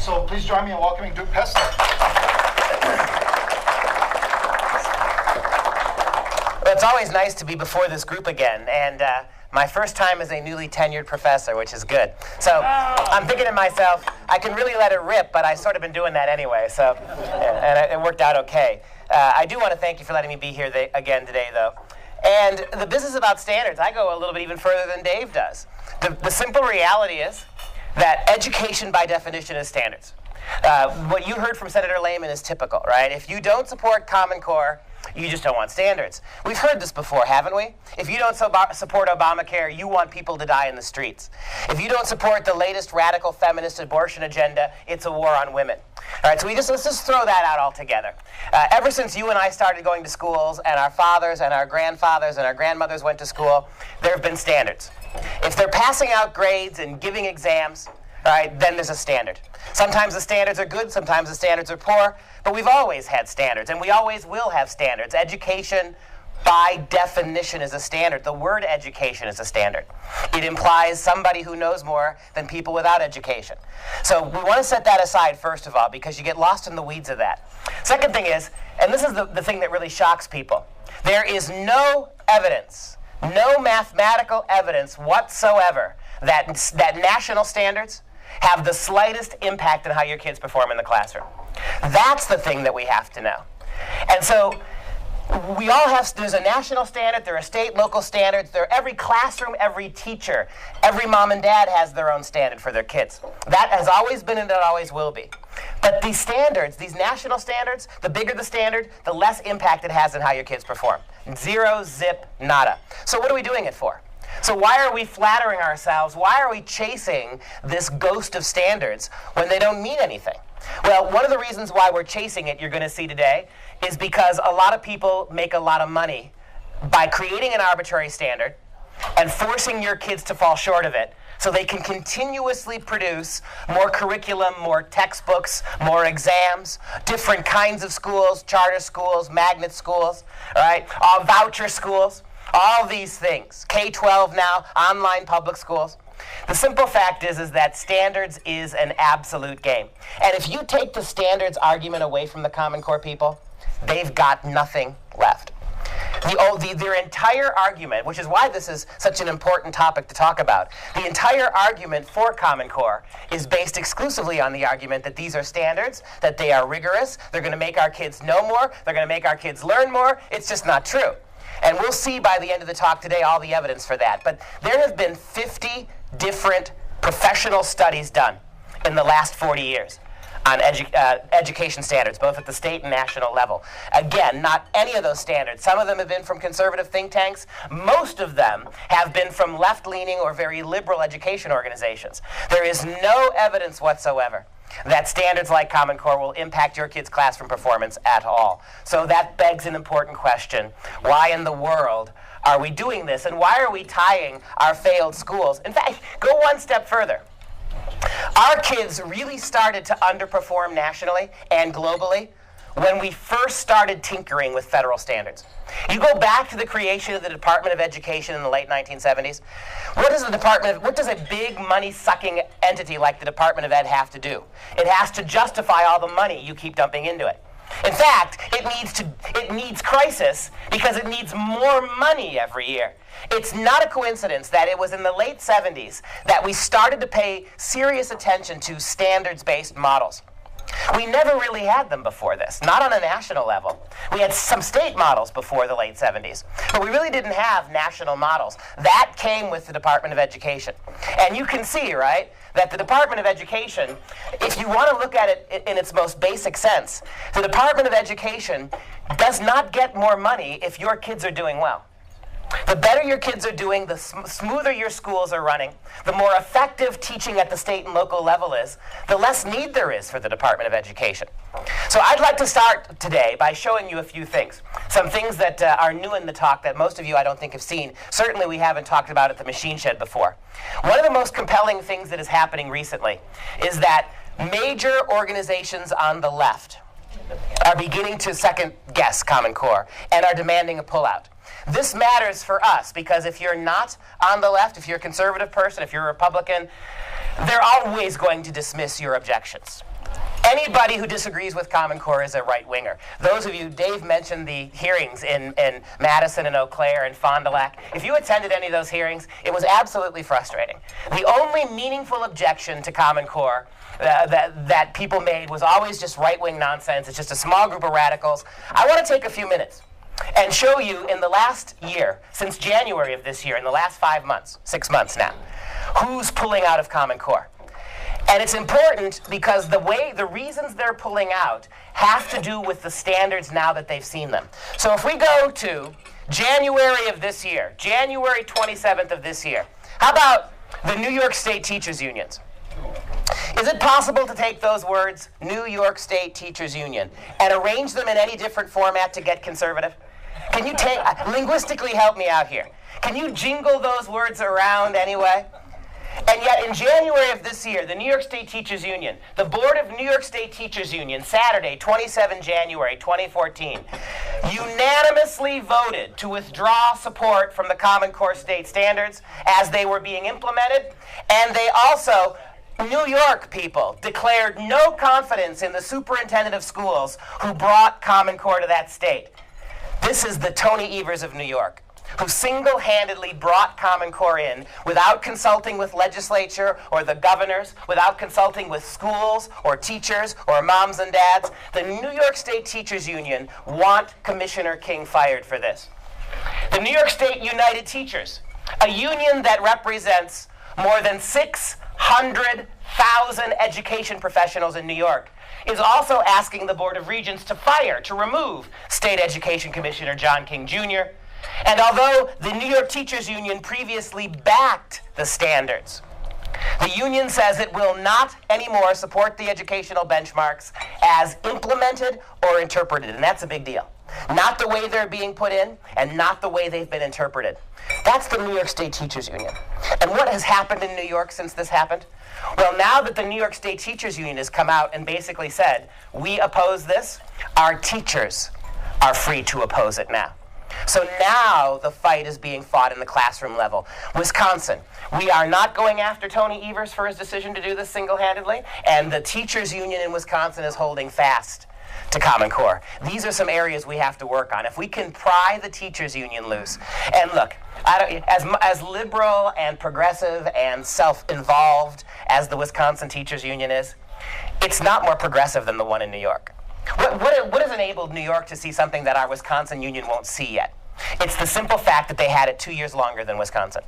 So please join me in welcoming Duke Pesta. Well, it's always nice to be before this group again, and my first time as a newly tenured professor, which is good. So I'm thinking to myself, I can really let it rip, but I've sort of been doing that anyway, so and it worked out okay. I do want to thank you for letting me be here again today, though. And the business about standards, I go a little bit even further than Dave does. The simple reality is that education, by definition, is standards. What you heard from Senator Lehman is typical, right? If you don't support Common Core, you just don't want standards. We've heard this before, haven't we? If you don't support Obamacare, you want people to die in the streets. If you don't support the latest radical feminist abortion agenda, it's a war on women. All right, so let's just throw that out altogether. Ever since you and I started going to schools, and our fathers and our grandfathers and our grandmothers went to school, there have been standards. If they're passing out grades and giving exams, all right, then there's a standard. Sometimes the standards are good, sometimes the standards are poor, but we've always had standards, and we always will have standards. Education, by definition, is a standard. The word education is a standard. It implies somebody who knows more than people without education. So we want to set that aside, first of all, because you get lost in the weeds of that. Second thing is, and this is the thing that really shocks people, there is no evidence, no mathematical evidence whatsoever that national standards have the slightest impact on how your kids perform in the classroom. That's the thing that we have to know. And so we all have, there's a national standard, there are state, local standards, every classroom, every teacher, every mom and dad has their own standard for their kids. That has always been and it always will be. But these standards, these national standards, the bigger the standard, the less impact it has on how your kids perform. Zero, zip, nada. So what are we doing it for? So why are we flattering ourselves? Why are we chasing this ghost of standards when they don't mean anything? Well, one of the reasons why we're chasing it, you're going to see today, is because a lot of people make a lot of money by creating an arbitrary standard and forcing your kids to fall short of it so they can continuously produce more curriculum, more textbooks, more exams, different kinds of schools, charter schools, magnet schools, all right, voucher schools. All these things, K-12 now, online public schools. The simple fact is that standards is an absolute game. And if you take the standards argument away from the Common Core people, they've got nothing left. Their entire argument, which is why this is such an important topic to talk about, the entire argument for Common Core is based exclusively on the argument that these are standards, that they are rigorous, they're going to make our kids know more, they're going to make our kids learn more. It's just not true. And we'll see by the end of the talk today all the evidence for that. But there have been 50 different professional studies done in the last 40 years on education standards, both at the state and national level. Again, not any of those standards. Some of them have been from conservative think tanks. Most of them have been from left-leaning or very liberal education organizations. There is no evidence whatsoever that standards like Common Core will impact your kids' classroom performance at all. So that begs an important question. Why in the world are we doing this? And why are we tying our failed schools? In fact, go one step further. Our kids really started to underperform nationally and globally when we first started tinkering with federal standards. You go back to the creation of the Department of Education in the late 1970s. What does a big money-sucking entity like the Department of Ed have to do? It has to justify all the money you keep dumping into it. In fact, it needs crisis because it needs more money every year. It's not a coincidence that it was in the late 70s that we started to pay serious attention to standards-based models. We never really had them before this, not on a national level. We had some state models before the late 70s, but we really didn't have national models. That came with the Department of Education. And you can see, right, that the Department of Education, if you want to look at it in its most basic sense, the Department of Education does not get more money if your kids are doing well. The better your kids are doing, the smoother your schools are running, the more effective teaching at the state and local level is, the less need there is for the Department of Education. So I'd like to start today by showing you a few things. Some things that are new in the talk that most of you I don't think have seen. Certainly we haven't talked about at the Machine Shed before. One of the most compelling things that is happening recently is that major organizations on the left are beginning to second guess Common Core and are demanding a pullout. This matters for us because if you're not on the left, if you're a conservative person, if you're a Republican, they're always going to dismiss your objections. Anybody who disagrees with Common Core is a right-winger. Those of you, Dave mentioned the hearings in Madison and Eau Claire and Fond du Lac. If you attended any of those hearings, it was absolutely frustrating. The only meaningful objection to Common Core that people made was always just right-wing nonsense. It's just a small group of radicals. I want to take a few minutes and show you in the last year, since January of this year, in the last 5 months, 6 months now, who's pulling out of Common Core. And it's important because the reasons they're pulling out have to do with the standards now that they've seen them. So if we go to January of this year, January 27th of this year, how about the New York State Teachers Unions? Is it possible to take those words, New York State Teachers Union, and arrange them in any different format to get conservative? Can you linguistically help me out here? Can you jingle those words around anyway? And yet in January of this year, the New York State Teachers Union, the Board of New York State Teachers Union, Saturday, 27 January 2014, unanimously voted to withdraw support from the Common Core state standards as they were being implemented. And they also, New York people, declared no confidence in the superintendent of schools who brought Common Core to that state. This is the Tony Evers of New York, who single-handedly brought Common Core in without consulting with legislature or the governors, without consulting with schools or teachers or moms and dads. The New York State Teachers Union want Commissioner King fired for this. The New York State United Teachers, a union that represents more than 600,000 education professionals in New York, is also asking the Board of Regents to remove State Education Commissioner John King Jr., and although the New York Teachers Union previously backed the standards, the union says it will not anymore support the educational benchmarks as implemented or interpreted, and that's a big deal. Not the way they're being put in, and not the way they've been interpreted. That's the New York State Teachers Union. And what has happened in New York since this happened? Well, now that the New York State Teachers Union has come out and basically said, we oppose this, our teachers are free to oppose it now. So now the fight is being fought in the classroom level. Wisconsin, we are not going after Tony Evers for his decision to do this single-handedly, and the teachers union in Wisconsin is holding fast to Common Core. These are some areas we have to work on. If we can pry the teachers union loose, and look, as liberal and progressive and self-involved as the Wisconsin teachers union is, it's not more progressive than the one in New York. What has enabled New York to see something that our Wisconsin union won't see yet? It's the simple fact that they had it 2 years longer than Wisconsin.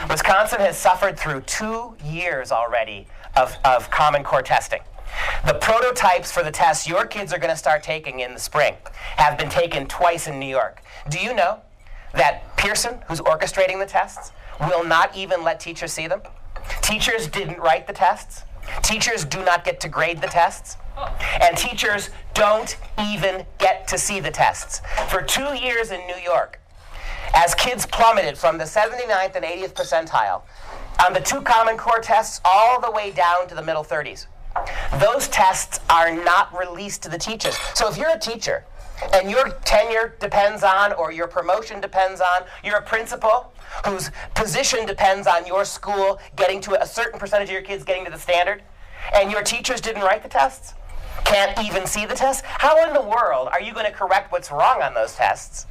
Wisconsin has suffered through 2 years already of Common Core testing. The prototypes for the tests your kids are going to start taking in the spring have been taken twice in New York. Do you know that Pearson, who's orchestrating the tests, will not even let teachers see them? Teachers didn't write the tests. Teachers do not get to grade the tests. And teachers don't even get to see the tests. For 2 years in New York, as kids plummeted from the 79th and 80th percentile on the 2 Common Core tests all the way down to the middle 30s, those tests are not released to the teachers. So if you're a teacher and your tenure depends on, or your promotion depends on, you're a principal whose position depends on your school getting to a certain percentage of your kids getting to the standard, and your teachers didn't write the tests, can't even see the tests, how in the world are you going to correct what's wrong on those tests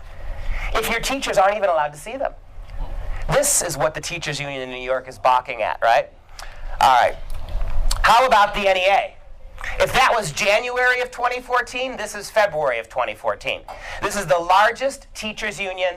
if your teachers aren't even allowed to see them? This is what the teachers union in New York is balking at, right? All right. How about the NEA? If that was January of 2014, this is February of 2014. This is the largest teachers union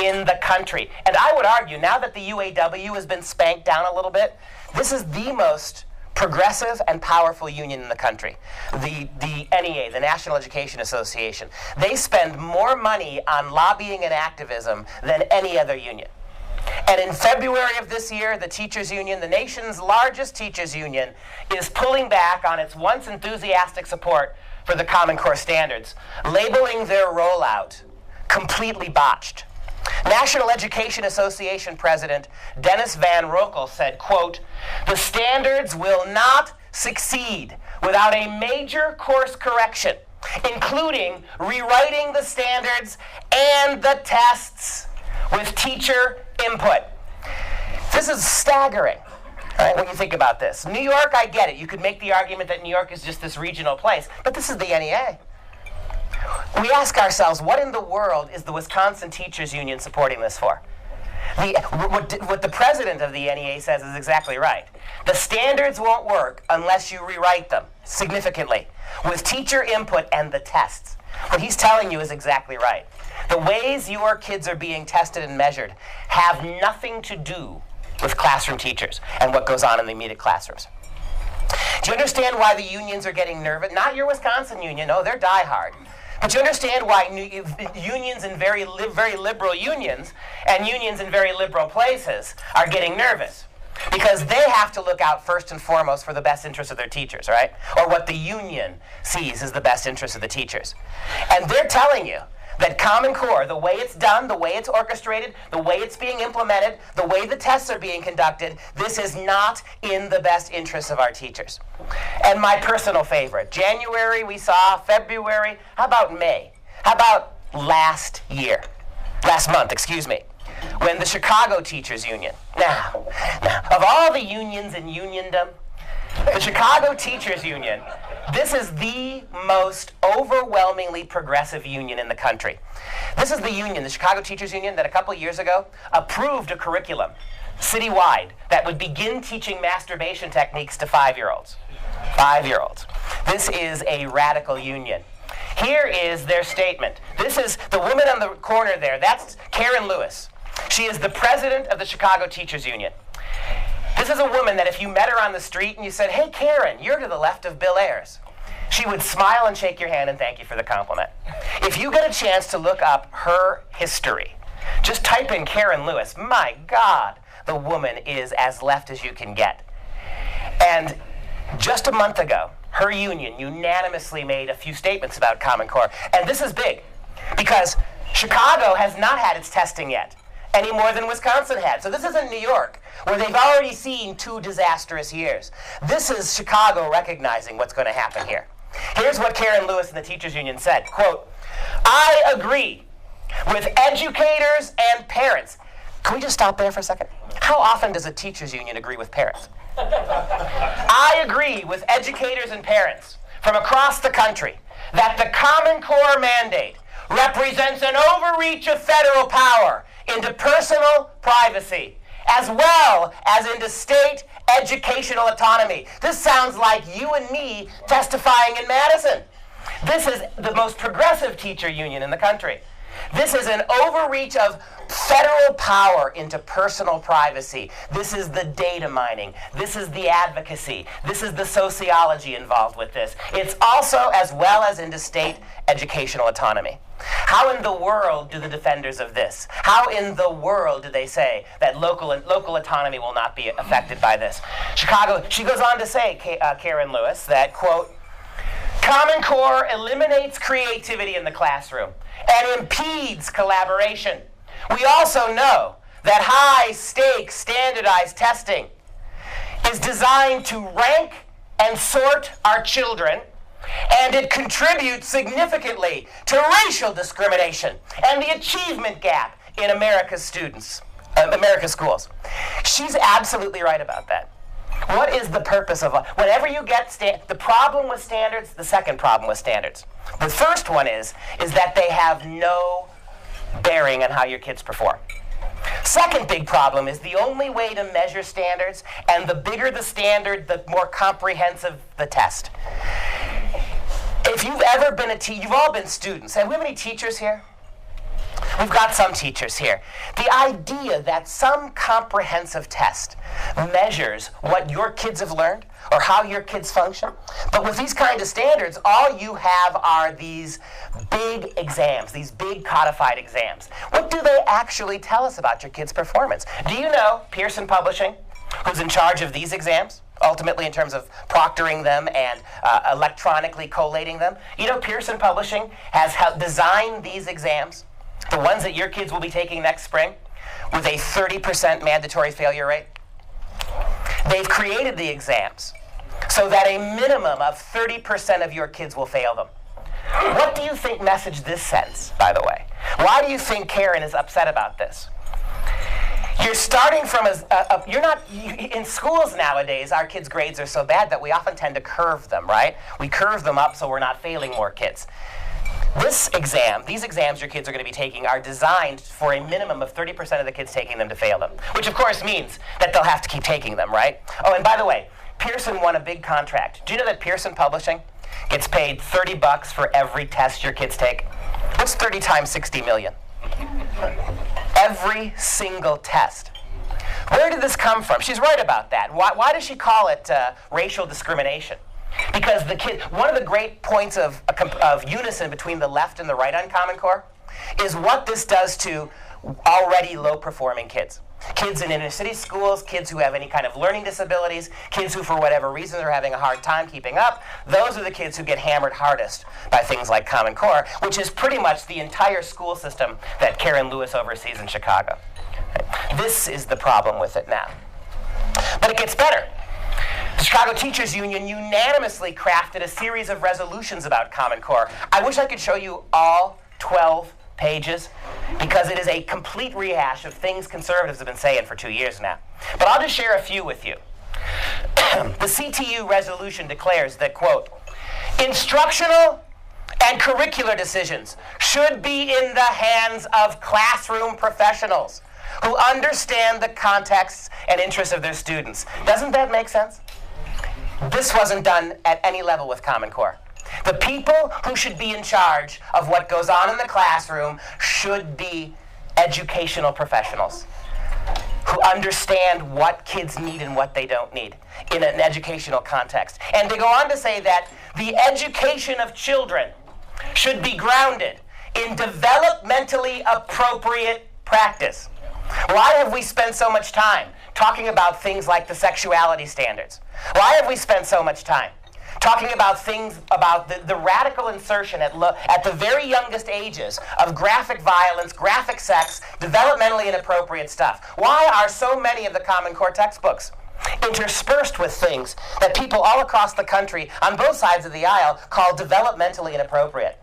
in the country. And I would argue, now that the UAW has been spanked down a little bit, this is the most progressive and powerful union in the country. The NEA, the National Education Association, they spend more money on lobbying and activism than any other union. And in February of this year, the teachers union, the nation's largest teachers union, is pulling back on its once enthusiastic support for the Common Core standards, labeling their rollout completely botched. National Education Association President Dennis Van Rokel said, quote, "The standards will not succeed without a major course correction, including rewriting the standards and the tests with teacher input." This is staggering. All right, when you think about this. New York, I get it. You could make the argument that New York is just this regional place, but this is the NEA. We ask ourselves, what in the world is the Wisconsin Teachers Union supporting this for? What the president of the NEA says is exactly right. The standards won't work unless you rewrite them significantly with teacher input and the tests. What he's telling you is exactly right. The ways your kids are being tested and measured have nothing to do with classroom teachers and what goes on in the immediate classrooms. Do you understand why the unions are getting nervous? Not your Wisconsin union, no, they're diehard. But you understand why unions in very liberal unions and unions in very liberal places are getting nervous. Because they have to look out first and foremost for the best interest of their teachers, right? Or what the union sees as the best interest of the teachers. And they're telling you that Common Core, the way it's done, the way it's orchestrated, the way it's being implemented, the way the tests are being conducted, this is not in the best interest of our teachers. And my personal favorite, January we saw, February, how about May? How about last month, when the Chicago Teachers Union, now, of all the unions in uniondom, the Chicago Teachers Union, this is the most overwhelmingly progressive union in the country. This is the union, the Chicago Teachers Union, that a couple of years ago approved a curriculum citywide that would begin teaching masturbation techniques to 5-year-olds. 5-year-olds. This is a radical union. Here is their statement. This is the woman on the corner there. That's Karen Lewis. She is the president of the Chicago Teachers Union. This is a woman that if you met her on the street and you said, "Hey, Karen, you're to the left of Bill Ayers," she would smile and shake your hand and thank you for the compliment. If you get a chance to look up her history, just type in Karen Lewis. My God, the woman is as left as you can get. And just a month ago, her union unanimously made a few statements about Common Core. And this is big, because Chicago has not had its testing yet, any more than Wisconsin had. So this isn't New York, where they've already seen 2 disastrous years. This is Chicago recognizing what's going to happen here. Here's what Karen Lewis in the Teachers Union said, quote, "I agree with educators and parents." Can we just stop there for a second? How often does a teachers union agree with parents? "I agree with educators and parents from across the country that the Common Core mandate represents an overreach of federal power into personal privacy, as well as into state educational autonomy." This sounds like you and me testifying in Madison. This is the most progressive teacher union in the country. This is an overreach of federal power into personal privacy. This is the data mining. This is the advocacy. This is the sociology involved with this. It's also as well as into state educational autonomy. How in the world do the defenders of this, how in the world do they say that local autonomy will not be affected by this? Chicago, she goes on to say, Karen Lewis, that, quote, "Common Core eliminates creativity in the classroom and impedes collaboration. We also know that high-stakes standardized testing is designed to rank and sort our children, and it contributes significantly to racial discrimination and the achievement gap in America's schools." She's absolutely right about that. What is the purpose of whenever you get the problem with standards? The second problem with standards. The first one is that they have no bearing on how your kids perform. Second big problem is the only way to measure standards, and the bigger the standard, the more comprehensive the test. If you've ever been you've all been students. Have we have any teachers here? We've got some teachers here. The idea that some comprehensive test measures what your kids have learned or how your kids function, but with these kind of standards, all you have are these big exams, these big codified exams. What do they actually tell us about your kids' performance? Do you know Pearson Publishing, who's in charge of these exams, ultimately in terms of proctoring them and electronically collating them? You know Pearson Publishing has designed these exams, the ones that your kids will be taking next spring, with a 30% mandatory failure rate. They've created the exams so that a minimum of 30% of your kids will fail them. What do you think message this sends, by the way? Why do you think Karen is upset about this? You're starting from in schools nowadays, our kids' grades are so bad that we often tend to curve them, right? We curve them up so we're not failing more kids. These exams your kids are going to be taking are designed for a minimum of 30% of the kids taking them to fail them, which of course means that they'll have to keep taking them, right? Oh, and by the way, Pearson won a big contract. Do you know that Pearson Publishing gets paid $30 for every test your kids take? What's 30 times 60 million? Every single test. Where did this come from? She's right about that. Why does she call it racial discrimination? Because one of the great points of unison between the left and the right on Common Core is what this does to already low-performing kids. Kids in inner-city schools, kids who have any kind of learning disabilities, kids who, for whatever reason, are having a hard time keeping up. Those are the kids who get hammered hardest by things like Common Core, which is pretty much the entire school system that Karen Lewis oversees in Chicago. This is the problem with it now. But it gets better. The Chicago Teachers Union unanimously crafted a series of resolutions about Common Core. I wish I could show you all 12 pages, because it is a complete rehash of things conservatives have been saying for 2 years now. But I'll just share a few with you. The CTU resolution declares that, quote, instructional and curricular decisions should be in the hands of classroom professionals who understand the contexts and interests of their students. Doesn't that make sense? This wasn't done at any level with Common Core. The people who should be in charge of what goes on in the classroom should be educational professionals who understand what kids need and what they don't need in an educational context. And they go on to say that the education of children should be grounded in developmentally appropriate practice. Why have we spent so much time talking about things like the sexuality standards? Why have we spent so much time talking about things about the radical insertion at the very youngest ages of graphic violence, graphic sex, developmentally inappropriate stuff? Why are so many of the Common Core textbooks interspersed with things that people all across the country on both sides of the aisle call developmentally inappropriate?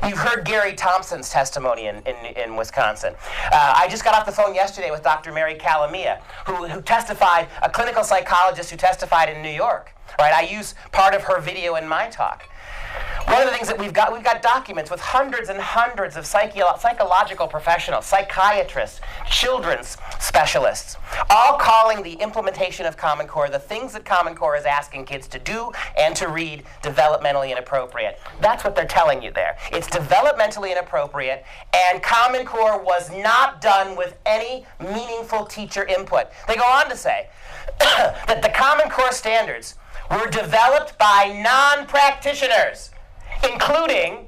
You've heard Gary Thompson's testimony in Wisconsin. I just got off the phone yesterday with Dr. Mary Calamia, who testified, a clinical psychologist who testified in New York. Right? I use part of her video in my talk. One of the things that we've got documents with hundreds and hundreds of psychological professionals, psychiatrists, children's specialists, all calling the implementation of Common Core, the things that Common Core is asking kids to do and to read, developmentally inappropriate. That's what they're telling you there. It's developmentally inappropriate, and Common Core was not done with any meaningful teacher input. They go on to say that the Common Core standards were developed by non-practitioners, including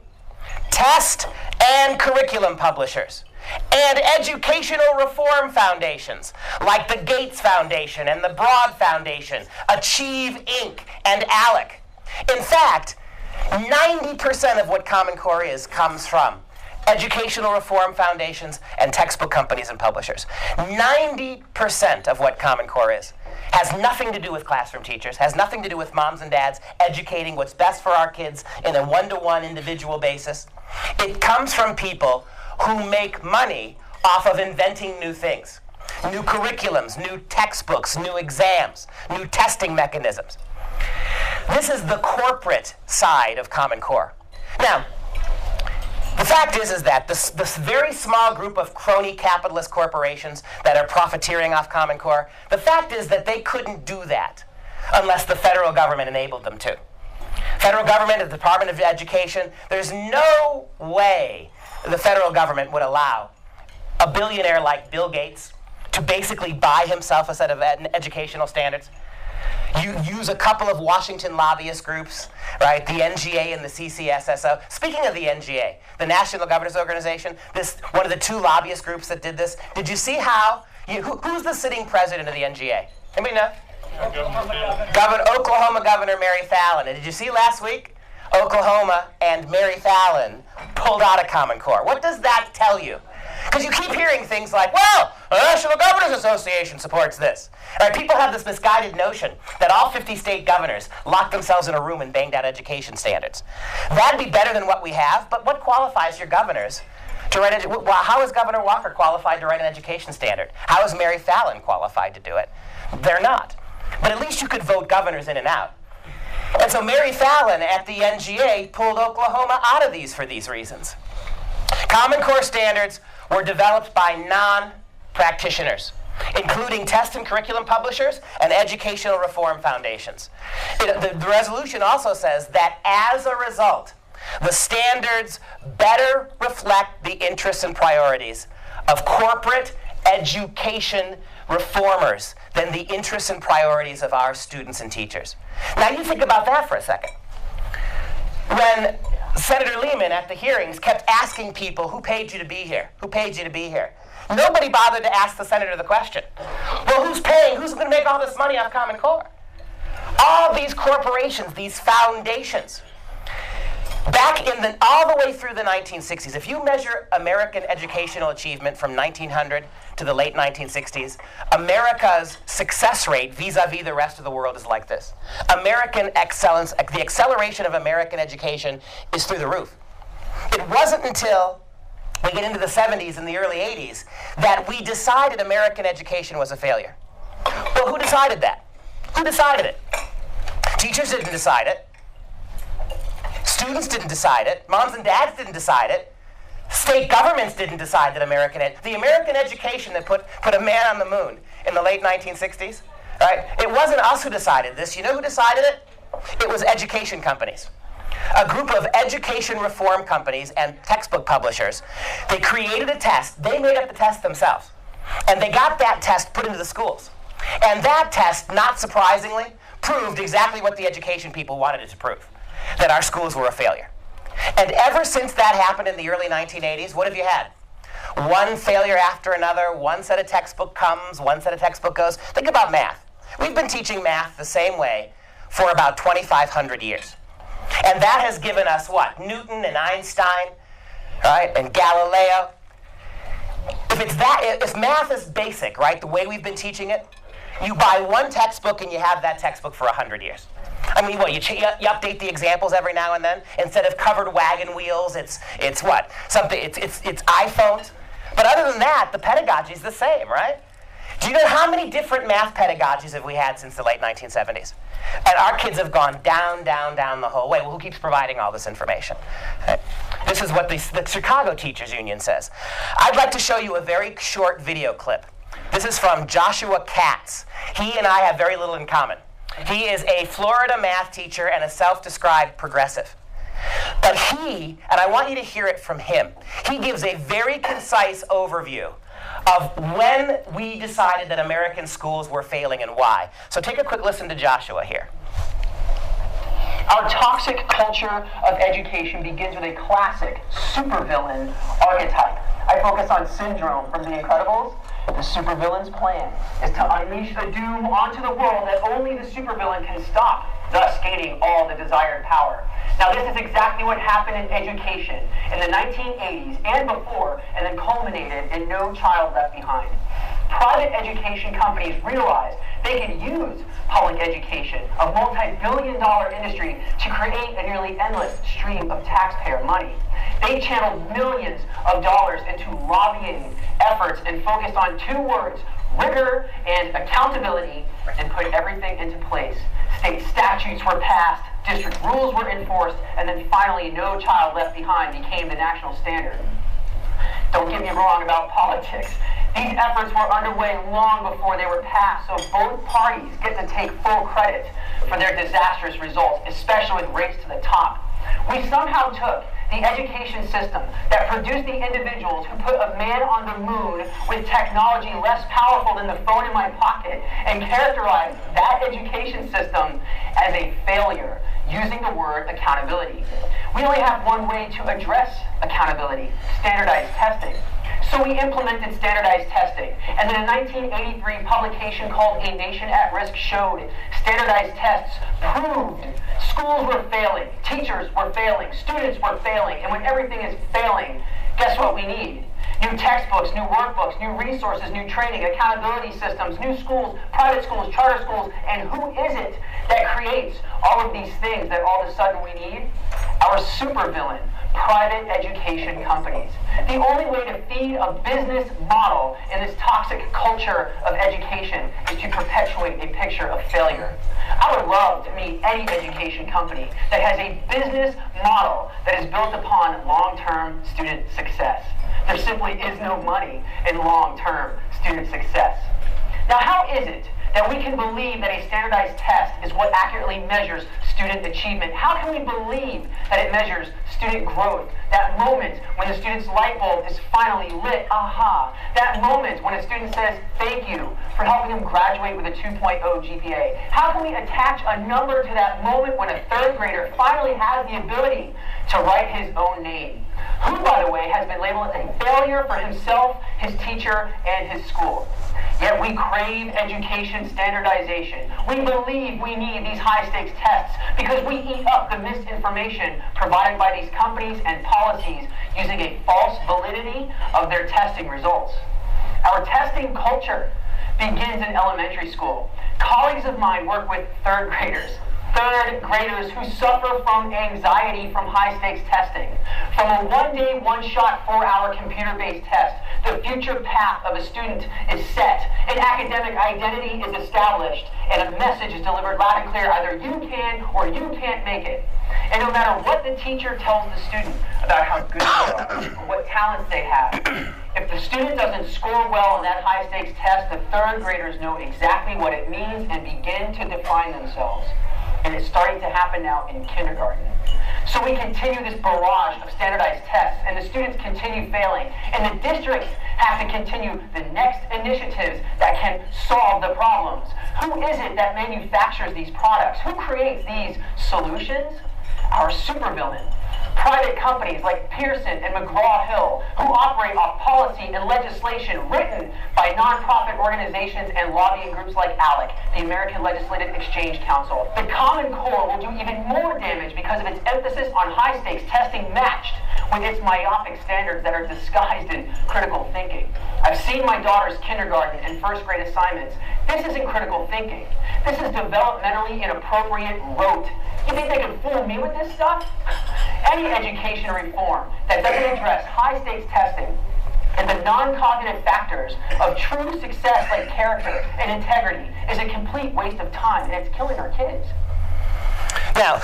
test and curriculum publishers, and educational reform foundations like the Gates Foundation and the Broad Foundation, Achieve Inc., and ALEC. In fact, 90% of what Common Core is comes from educational reform foundations and textbook companies and publishers. 90% of what Common Core is has nothing to do with classroom teachers, has nothing to do with moms and dads educating what's best for our kids in a one-to-one individual basis. It comes from people who make money off of inventing new things, new curriculums, new textbooks, new exams, new testing mechanisms. This is the corporate side of Common Core. Now, the fact is that this very small group of crony capitalist corporations that are profiteering off Common Core, the fact is that they couldn't do that unless the federal government enabled them to. Federal government, the Department of Education, there's no way the federal government would allow a billionaire like Bill Gates to basically buy himself a set of educational standards. You use a couple of Washington lobbyist groups, right? The NGA and the CCSSO. Speaking of the NGA, the National Governors Organization, one of the two lobbyist groups that did this, did you see how, who's the sitting president of the NGA? Anybody know? Oklahoma Governor Mary Fallin. And did you see last week? Oklahoma and Mary Fallin pulled out of Common Core. What does that tell you? Because you keep hearing things like, well, the National Governors Association supports this. Right, people have this misguided notion that all 50 state governors locked themselves in a room and banged out education standards. That'd be better than what we have, but what qualifies your governors to write well, how is Governor Walker qualified to write an education standard? How is Mary Fallin qualified to do it? They're not. But at least you could vote governors in and out. And so Mary Fallin at the NGA pulled Oklahoma out of these for these reasons. Common Core standards were developed by non-practitioners, including test and curriculum publishers and educational reform foundations. The resolution also says that as a result, the standards better reflect the interests and priorities of corporate education reformers than the interests and priorities of our students and teachers. Now you think about that for a second. When Senator Lehman at the hearings kept asking people, who paid you to be here? Who paid you to be here? Nobody bothered to ask the senator the question. Well, who's paying? Who's going to make all this money off Common Core? All these corporations, these foundations, all the way through the 1960s, if you measure American educational achievement from 1900 to the late 1960s, America's success rate vis-a-vis the rest of the world is like this. American excellence, the acceleration of American education is through the roof. It wasn't until we get into the 70s and the early 80s that we decided American education was a failure. Well, who decided that? Who decided it? Teachers didn't decide it. Students didn't decide it. Moms and dads didn't decide it. State governments didn't decide that the American education that put a man on the moon in the late 1960s, right? It wasn't us who decided this. You know who decided it? It was education companies. A group of education reform companies and textbook publishers. They created a test. They made up the test themselves. And they got that test put into the schools. And that test, not surprisingly, proved exactly what the education people wanted it to prove, that our schools were a failure. And ever since that happened in the early 1980s, what have you had? One failure after another, one set of textbook comes, one set of textbook goes. Think about math. We've been teaching math the same way for about 2,500 years. And that has given us what? Newton and Einstein, right? And Galileo. If math is basic, right, the way we've been teaching it, you buy one textbook and you have that textbook for 100 years. I mean, what, you update the examples every now and then? Instead of covered wagon wheels, it's what? It's iPhones. But other than that, the pedagogy is the same, right? Do you know how many different math pedagogies have we had since the late 1970s? And our kids have gone down, down, down the whole way. Well, who keeps providing all this information? Right? This is what the Chicago Teachers Union says. I'd like to show you a very short video clip. This is from Joshua Katz. He and I have very little in common. He is a Florida math teacher and a self-described progressive. But and I want you to hear it from him, he gives a very concise overview of when we decided that American schools were failing and why. So take a quick listen to Joshua here. Our toxic culture of education begins with a classic supervillain archetype. I focus on Syndrome from The Incredibles. The supervillain's plan is to unleash a doom onto the world that only the supervillain can stop, thus gaining all the desired power. Now this is exactly what happened in education in the 1980s and before, and then culminated in No Child Left Behind. Private education companies realized they could use public education, a multi-billion-dollar industry, to create a nearly endless stream of taxpayer money. They channeled millions of dollars into lobbying efforts and focused on two words, rigor and accountability, and put everything into place. State statutes were passed, district rules were enforced, and then finally No Child Left Behind became the national standard. Don't get me wrong about politics. These efforts were underway long before they were passed, so both parties get to take full credit for their disastrous results, especially with Race to the Top. We somehow took the education system that produced the individuals who put a man on the moon with technology less powerful than the phone in my pocket and characterized that education system as a failure, using the word accountability. We only have one way to address accountability: standardized testing. So we implemented standardized testing, and then a 1983 publication called A Nation at Risk showed standardized tests proved schools were failing, teachers were failing, students were failing, and when everything is failing, guess what we need? New textbooks, new workbooks, new resources, new training, accountability systems, new schools, private schools, charter schools, and who is it that creates all of these things that all of a sudden we need? Our supervillain, private education companies. The only way to feed a business model in this toxic culture of education is to perpetuate a picture of failure. I would love to meet any education company that has a business model that is built upon long-term student success. There simply is no money in long-term student success. Now, how is it that we can believe that a standardized test is what accurately measures student achievement? How can we believe that it measures student growth? That moment when the student's light bulb is finally lit, aha. That moment when a student says, thank you for helping them graduate with a 2.0 GPA. How can we attach a number to that moment when a third grader finally has the ability to write his own name? Who, by the way, has been labeled a failure for himself, his teacher, and his school. Yet we crave education standardization. We believe we need these high-stakes tests because we eat up the misinformation provided by these companies and policies using a false validity of their testing results. Our testing culture begins in elementary school. Colleagues of mine work with third graders who suffer from anxiety from high-stakes testing. From a one-day, one-shot, 4-hour computer-based test, the future path of a student is set, an academic identity is established, and a message is delivered loud and clear, either you can or you can't make it. And no matter what the teacher tells the student about how good they are, or what talents they have, if the student doesn't score well on that high-stakes test, the third graders know exactly what it means and begin to define themselves. And it's starting to happen now in kindergarten. So we continue this barrage of standardized tests, and the students continue failing, and the districts have to continue the next initiatives that can solve the problems. Who is it that manufactures these products? Who creates these solutions? Our supervillain. Private companies like Pearson and McGraw-Hill, who operate off policy and legislation written by nonprofit organizations and lobbying groups like ALEC, the American Legislative Exchange Council. The Common Core will do even more damage because of its emphasis on high-stakes testing matched with its myopic standards that are disguised in critical thinking. I've seen my daughter's kindergarten and first grade assignments. This isn't critical thinking. This is developmentally inappropriate rote. You think they can fool me with this stuff? Any education reform that doesn't address high-stakes testing and the non-cognitive factors of true success like character and integrity is a complete waste of time, and it's killing our kids. Now,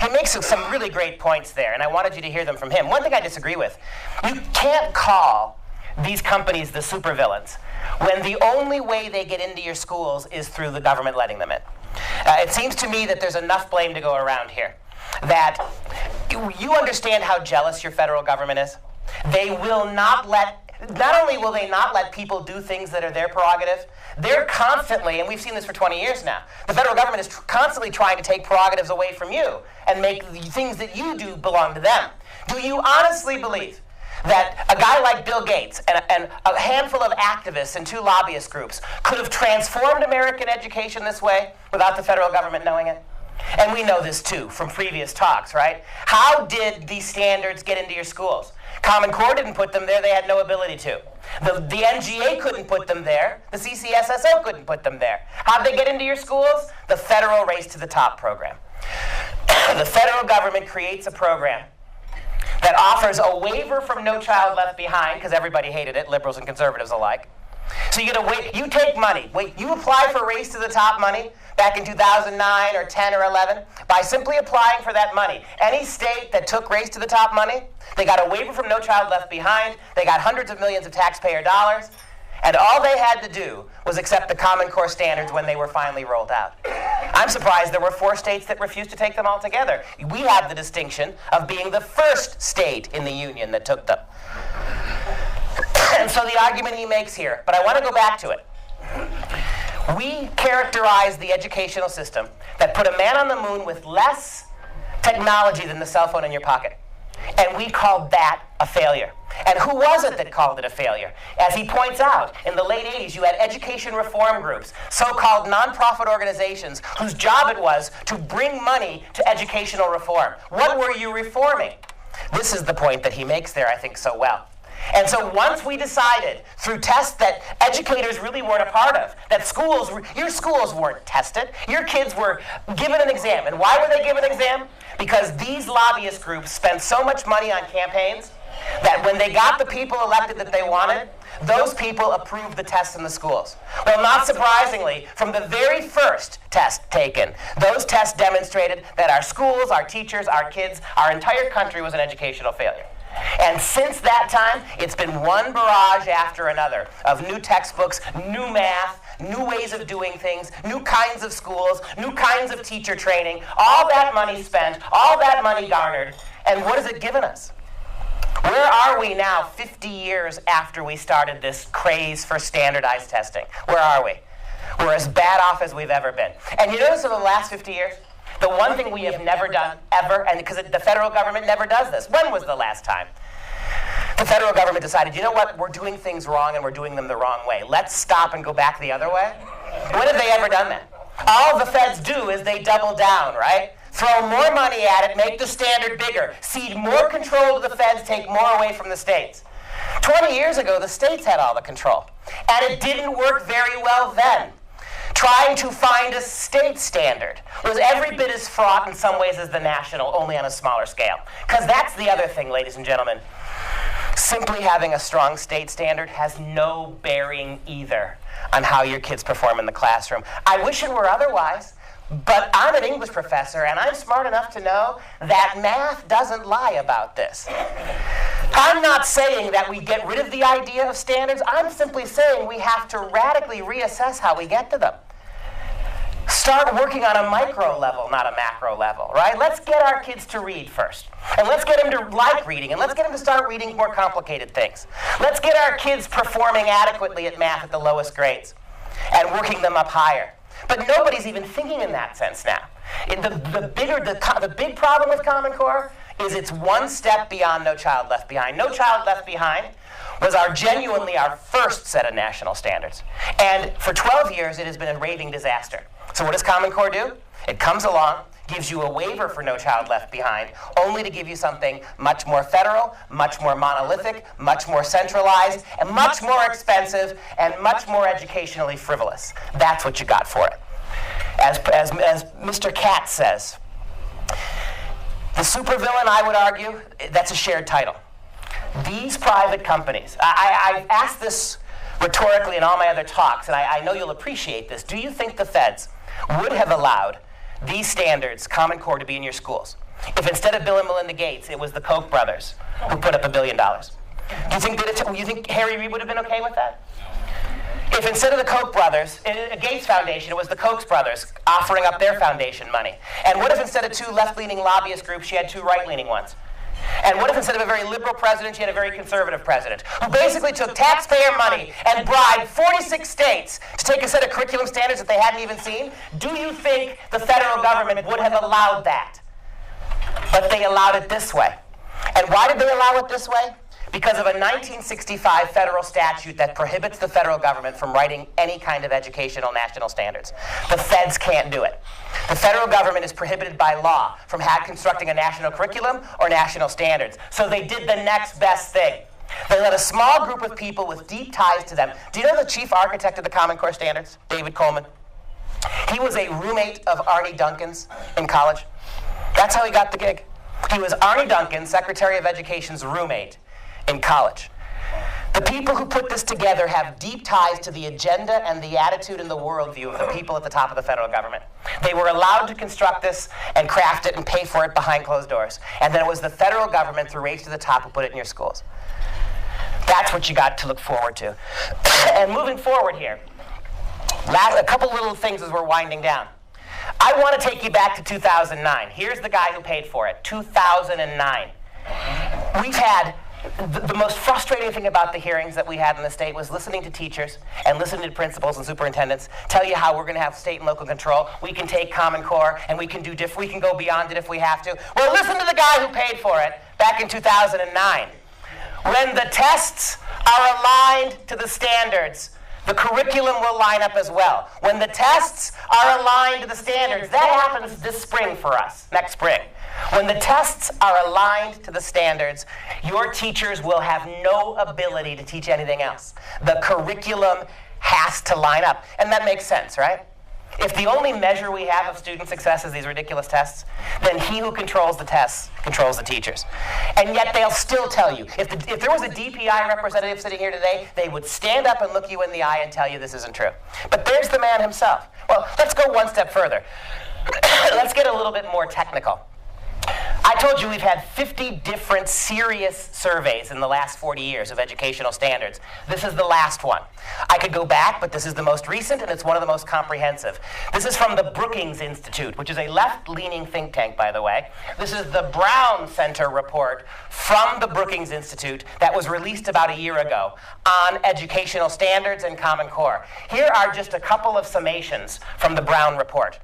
he makes some really great points there, and I wanted you to hear them from him. One thing I disagree with, you can't call these companies the supervillains when the only way they get into your schools is through the government letting them in. It seems to me that there's enough blame to go around here. That you understand how jealous your federal government is? They will not only will they not let people do things that are their prerogative, they're constantly, and we've seen this for 20 years now, the federal government is constantly trying to take prerogatives away from you and make the things that you do belong to them. Do you honestly believe that a guy like Bill Gates and a handful of activists and 2 lobbyist groups could have transformed American education this way without the federal government knowing it? And we know this too from previous talks, right? How did these standards get into your schools? Common Core didn't put them there, they had no ability to. The NGA couldn't put them there, the CCSSO couldn't put them there. How'd they get into your schools? The Federal Race to the Top program. The federal government creates a program that offers a waiver from No Child Left Behind, because everybody hated it, liberals and conservatives alike. So you get a wait, you take money. You apply for Race to the Top money back in 2009 or 10 or 11 by simply applying for that money. Any state that took Race to the Top money, they got a waiver from No Child Left Behind, they got hundreds of millions of taxpayer dollars, and all they had to do was accept the Common Core standards when they were finally rolled out. I'm surprised there were 4 states that refused to take them altogether. We have the distinction of being the first state in the union that took them. And so the argument he makes here, but I want to go back to it. We characterize the educational system that put a man on the moon with less technology than the cell phone in your pocket. And we called that a failure. And who was it that called it a failure? As he points out, in the late 80s, you had education reform groups, so-called nonprofit organizations, whose job it was to bring money to educational reform. What were you reforming? This is the point that he makes there, I think, so well. And so once we decided, through tests that educators really weren't a part of, that your schools weren't tested, your kids were given an exam. And why were they given an exam? because these lobbyist groups spend so much money on campaigns that when they got the people elected that they wanted, those people approved the tests in the schools. Well, not surprisingly, from the very first test taken, those tests demonstrated that our schools, our teachers, our kids, our entire country was an educational failure. And since that time, it's been one barrage after another of new textbooks, new math, new ways of doing things, new kinds of schools, new kinds of teacher training, all that money spent, all that money garnered, and what has it given us? Where are we now 50 years after we started this craze for standardized testing? Where are we? We're as bad off as we've ever been. And you notice over the last 50 years, the one thing we have never done, ever, and because the federal government never does this. When was the last time? The federal government decided, you know what, we're doing things wrong and we're doing them the wrong way. Let's stop and go back the other way. When have they ever done that? All the feds do is they double down, right? Throw more money at it, make the standard bigger, cede more control to the feds, take more away from the states. 20 years ago, the states had all the control, and it didn't work very well then. Trying to find a state standard was every bit as fraught in some ways as the national, only on a smaller scale. Because that's the other thing, ladies and gentlemen. Simply having a strong state standard has no bearing either on how your kids perform in the classroom. I wish it were otherwise. But I'm an English professor, and I'm smart enough to know that math doesn't lie about this. I'm not saying that we get rid of the idea of standards. I'm simply saying we have to radically reassess how we get to them. Start working on a micro level, not a macro level, right? Let's get our kids to read first. And let's get them to like reading, and let's get them to start reading more complicated things. Let's get our kids performing adequately at math at the lowest grades and working them up higher. But nobody's even thinking in that sense now. The big problem with Common Core is it's one step beyond No Child Left Behind. No Child Left Behind was genuinely our first set of national standards. And for 12 years, it has been a raving disaster. So what does Common Core do? It comes along, gives you a waiver for No Child Left Behind, only to give you something much more federal, much more monolithic, much more centralized, and much more expensive, and much more educationally frivolous. That's what you got for it. As Mr. Katz says, the supervillain, I would argue, that's a shared title. These private companies, I've asked this rhetorically in all my other talks, and I know you'll appreciate this. Do you think the feds would have allowed these standards, Common Core, to be in your schools if instead of Bill and Melinda Gates, it was the Koch brothers who put up $1 billion? Do you think Harry Reid would have been okay with that? If instead of the Koch brothers, a Gates Foundation, it was the Koch brothers offering up their foundation money? And what if instead of 2 left-leaning lobbyist groups, she had 2 right-leaning ones? And what if instead of a very liberal president, she had a very conservative president who basically took taxpayer money and bribed 46 states to take a set of curriculum standards that they hadn't even seen? Do you think the federal government would have allowed that? But they allowed it this way. And why did they allow it this way? Because of a 1965 federal statute that prohibits the federal government from writing any kind of educational national standards. The feds can't do it. The federal government is prohibited by law from constructing a national curriculum or national standards. So they did the next best thing. They let a small group of people with deep ties to them. Do you know the chief architect of the Common Core standards? David Coleman. He was a roommate of Arne Duncan's in college. That's how he got the gig. He was Arne Duncan, Secretary of Education's roommate in college. The people who put this together have deep ties to the agenda and the attitude and the worldview of the people at the top of the federal government. They were allowed to construct this and craft it and pay for it behind closed doors. And then it was the federal government through Race to the Top who put it in your schools. That's what you got to look forward to. And moving forward here, a couple little things as we're winding down. I want to take you back to 2009. Here's the guy who paid for it, 2009. We've had the most frustrating thing about the hearings that we had in the state was listening to teachers and listening to principals and superintendents tell you how we're going to have state and local control. We can take Common Core and we can go beyond it if we have to. Well, listen to the guy who paid for it back in 2009. When the tests are aligned to the standards, the curriculum will line up as well. When the tests are aligned to the standards, that happens this spring for us, next spring. When the tests are aligned to the standards, your teachers will have no ability to teach anything else. The curriculum has to line up. And that makes sense, right? If the only measure we have of student success is these ridiculous tests, then he who controls the tests controls the teachers. And yet they'll still tell you. If there was a DPI representative sitting here today, they would stand up and look you in the eye and tell you this isn't true. But there's the man himself. Well, let's go one step further. Let's get a little bit more technical. I told you we've had 50 different serious surveys in the last 40 years of educational standards. This is the last one. I could go back, but this is the most recent, and it's one of the most comprehensive. This is from the Brookings Institute, which is a left-leaning think tank, by the way. This is the Brown Center report from the Brookings Institute that was released about a year ago on educational standards and Common Core. Here are just a couple of summations from the Brown report.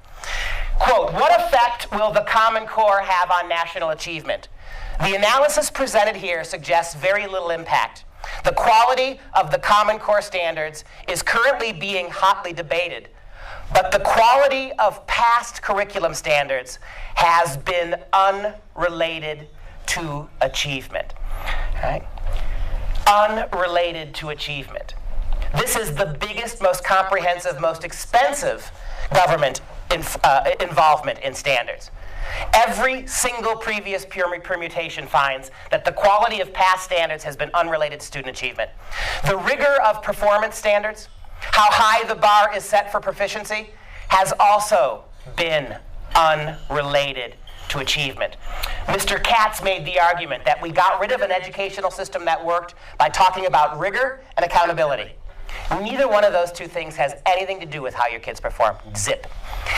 Quote, what effect will the Common Core have on national achievement? The analysis presented here suggests very little impact. The quality of the Common Core standards is currently being hotly debated, but the quality of past curriculum standards has been unrelated to achievement. Right? Unrelated to achievement. This is the biggest, most comprehensive, most expensive government involvement in standards. Every single previous permutation finds that the quality of past standards has been unrelated to student achievement. The rigor of performance standards, how high the bar is set for proficiency, has also been unrelated to achievement. Mr. Katz made the argument that we got rid of an educational system that worked by talking about rigor and accountability. Neither one of those two things has anything to do with how your kids perform. Zip.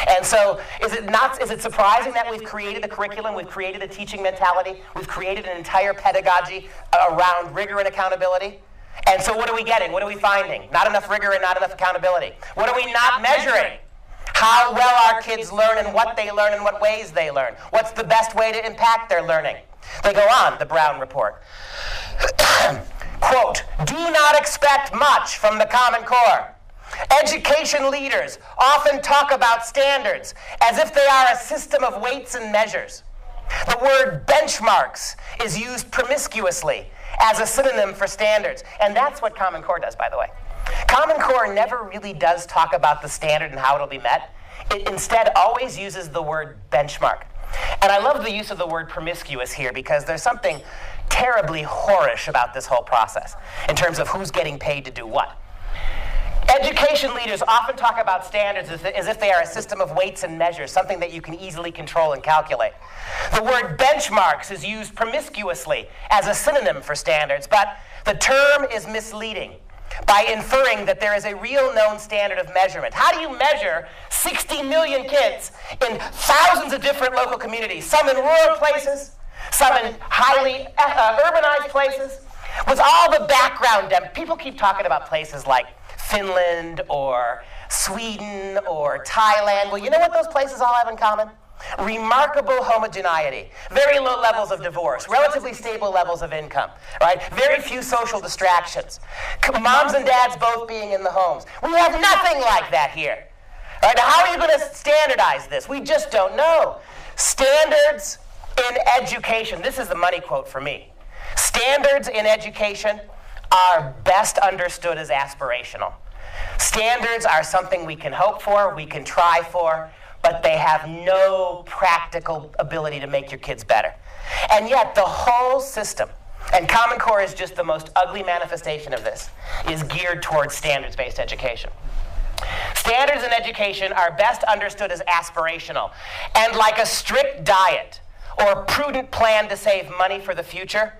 And so is it surprising that we've created a curriculum, we've created a teaching mentality, we've created an entire pedagogy around rigor and accountability? And so what are we getting? What are we finding? Not enough rigor and not enough accountability. What are we not measuring? How well our kids learn and what they learn and what ways they learn. What's the best way to impact their learning? They go on, the Brown report. Quote, do not expect much from the Common Core. Education leaders often talk about standards as if they are a system of weights and measures. The word benchmarks is used promiscuously as a synonym for standards, and that's what Common Core does, by the way. Common Core never really does talk about the standard and how it'll be met. It instead always uses the word benchmark. And I love the use of the word promiscuous here because there's something terribly whorish about this whole process in terms of who's getting paid to do what. Education leaders often talk about standards as if they are a system of weights and measures, something that you can easily control and calculate. The word benchmarks is used promiscuously as a synonym for standards, but the term is misleading by inferring that there is a real known standard of measurement. How do you measure 60 million kids in thousands of different local communities, some in rural places, some in highly urbanized places, with all the background? People keep talking about places like Finland or Sweden or Thailand. Well, you know what those places all have in common? Remarkable homogeneity, very low levels of divorce, relatively stable levels of income, right? Very few social distractions, moms and dads both being in the homes. We have nothing like that here. Right? Now, how are you going to standardize this? We just don't know. Standards in education, this is the money quote for me. Standards in education are best understood as aspirational. Standards are something we can hope for, we can try for, but they have no practical ability to make your kids better. And yet the whole system, and Common Core is just the most ugly manifestation of this, is geared towards standards-based education. Standards in education are best understood as aspirational, and like a strict diet or a prudent plan to save money for the future,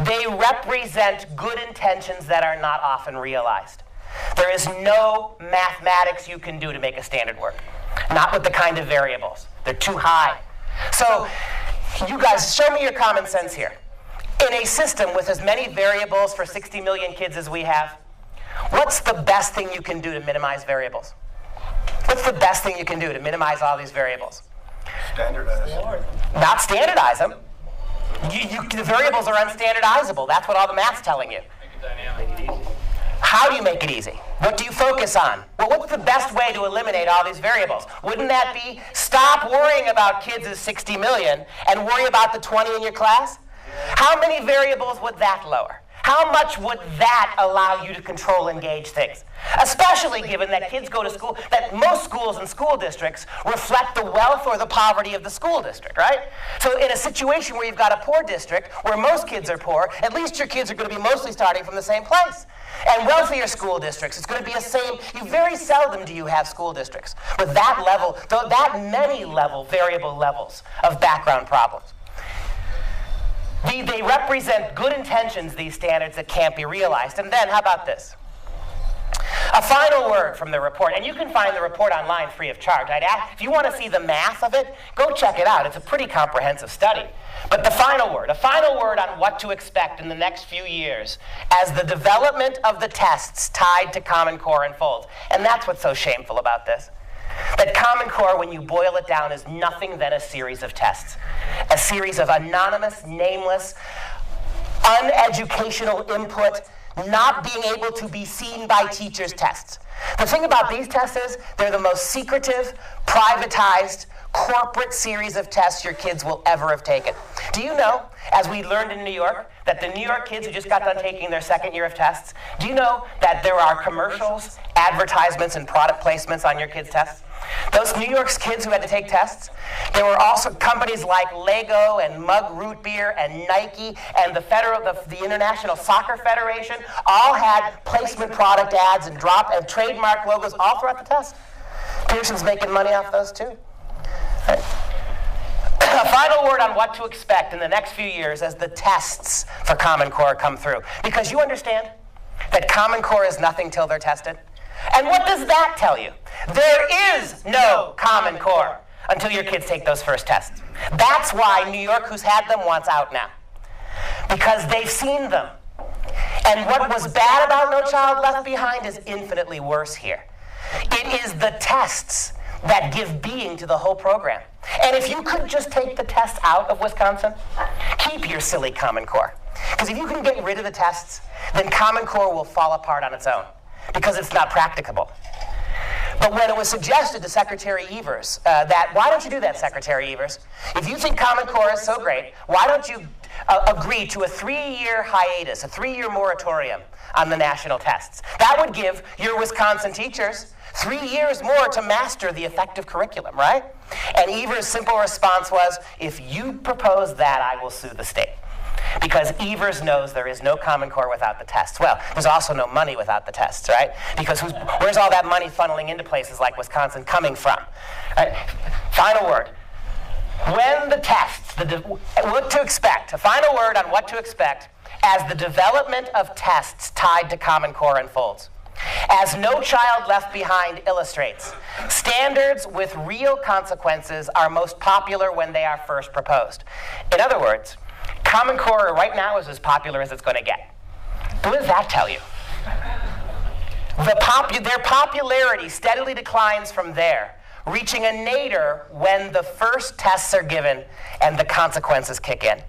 they represent good intentions that are not often realized. There is no mathematics you can do to make a standard work. Not with the kind of variables. They're too high. So, you guys, show me your common sense here. In a system with as many variables for 60 million kids as we have, what's the best thing you can do to minimize variables? What's the best thing you can do to minimize all these variables? Standardize. Not standardize them. The variables are unstandardizable. That's what all the math's telling you. Make it dynamic. Make it easy. How do you make it easy? What do you focus on? Well, what's the best way to eliminate all these variables? Wouldn't that be stop worrying about kids as 60 million and worry about the 20 in your class? How many variables would that lower? How much would that allow you to control and gauge things? Especially given that kids go to school, that most schools and school districts reflect the wealth or the poverty of the school district, right? So in a situation where you've got a poor district, where most kids are poor, at least your kids are going to be mostly starting from the same place. And wealthier school districts, it's going to be the same. You very seldom do you have school districts with that level, that many variable levels of background problems. They represent good intentions, these standards, that can't be realized. And then, how about this? A final word from the report, and you can find the report online free of charge. I'd ask, if you want to see the math of it, go check it out. It's a pretty comprehensive study. But the final word, a final word on what to expect in the next few years as the development of the tests tied to Common Core unfolds. And that's what's so shameful about this. That Common Core, when you boil it down, is nothing than a series of tests. A series of anonymous, nameless, uneducational input, not being able to be seen by teachers tests. The thing about these tests is they're the most secretive, privatized, corporate series of tests your kids will ever have taken. Do you know, as we learned in New York, that the New York kids who just got done taking their second year of tests, do you know that there are commercials, advertisements, and product placements on your kids' tests? Those New York's kids who had to take tests, there were also companies like Lego and Mug Root Beer and Nike and the International Soccer Federation all had placement product ads and trademark logos all throughout the test. Pearson's making money off those too. Right. A final word on what to expect in the next few years as the tests for Common Core come through. Because you understand that Common Core is nothing till they're tested. And what does that tell you? There is no Common Core until your kids take those first tests. That's why New York, who's had them, wants out now. Because they've seen them. And what was bad about No Child Left Behind is infinitely worse here. It is the tests that give being to the whole program. And if you could just take the tests out of Wisconsin, keep your silly Common Core. Because if you can get rid of the tests, then Common Core will fall apart on its own, because it's not practicable. But when it was suggested to Secretary Evers why don't you do that, Secretary Evers? If you think Common Core is so great, why don't you agree to a 3-year hiatus, a 3-year moratorium on the national tests? That would give your Wisconsin teachers 3 years more to master the effective curriculum, right? And Evers' simple response was, if you propose that, I will sue the state. Because Evers knows there is no Common Core without the tests. Well, there's also no money without the tests, right? Because where's all that money funneling into places like Wisconsin coming from? Right? Final word. When the tests, what to expect, a final word on what to expect as the development of tests tied to Common Core unfolds. As No Child Left Behind illustrates, standards with real consequences are most popular when they are first proposed. In other words, Common Core right now is as popular as it's going to get. But what does that tell you? Their popularity steadily declines from there, reaching a nadir when the first tests are given and the consequences kick in.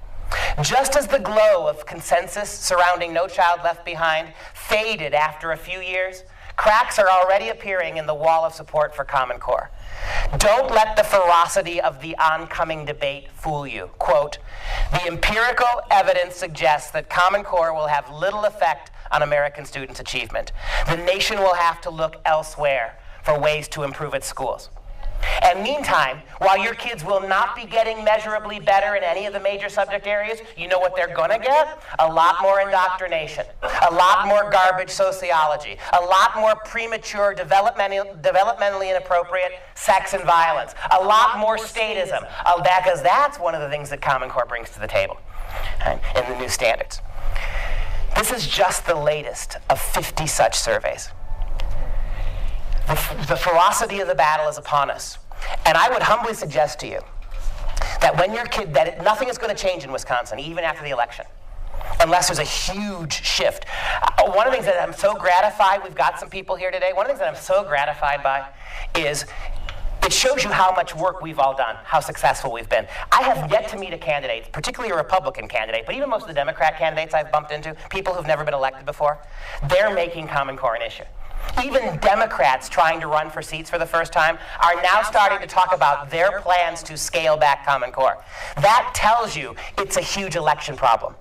Just as the glow of consensus surrounding No Child Left Behind faded after a few years, cracks are already appearing in the wall of support for Common Core. Don't let the ferocity of the oncoming debate fool you. Quote, the empirical evidence suggests that Common Core will have little effect on American students' achievement. The nation will have to look elsewhere for ways to improve its schools. And meantime, while your kids will not be getting measurably better in any of the major subject areas, you know what they're going to get? A lot more indoctrination, a lot more garbage sociology, a lot more premature, developmentally inappropriate sex and violence, a lot more statism, because that's one of the things that Common Core brings to the table in the new standards. This is just the latest of 50 such surveys. The ferocity of the battle is upon us. And I would humbly suggest to you that when your kid, nothing is going to change in Wisconsin, even after the election, unless there's a huge shift. One of the things that I'm so gratified, we've got some people here today, one of the things that I'm so gratified by is it shows you how much work we've all done, how successful we've been. I have yet to meet a candidate, particularly a Republican candidate, but even most of the Democrat candidates I've bumped into, people who've never been elected before, they're making Common Core an issue. even Democrats trying to run for seats for the first time are now starting to talk about their plans to scale back Common Core. That tells you it's a huge election problem.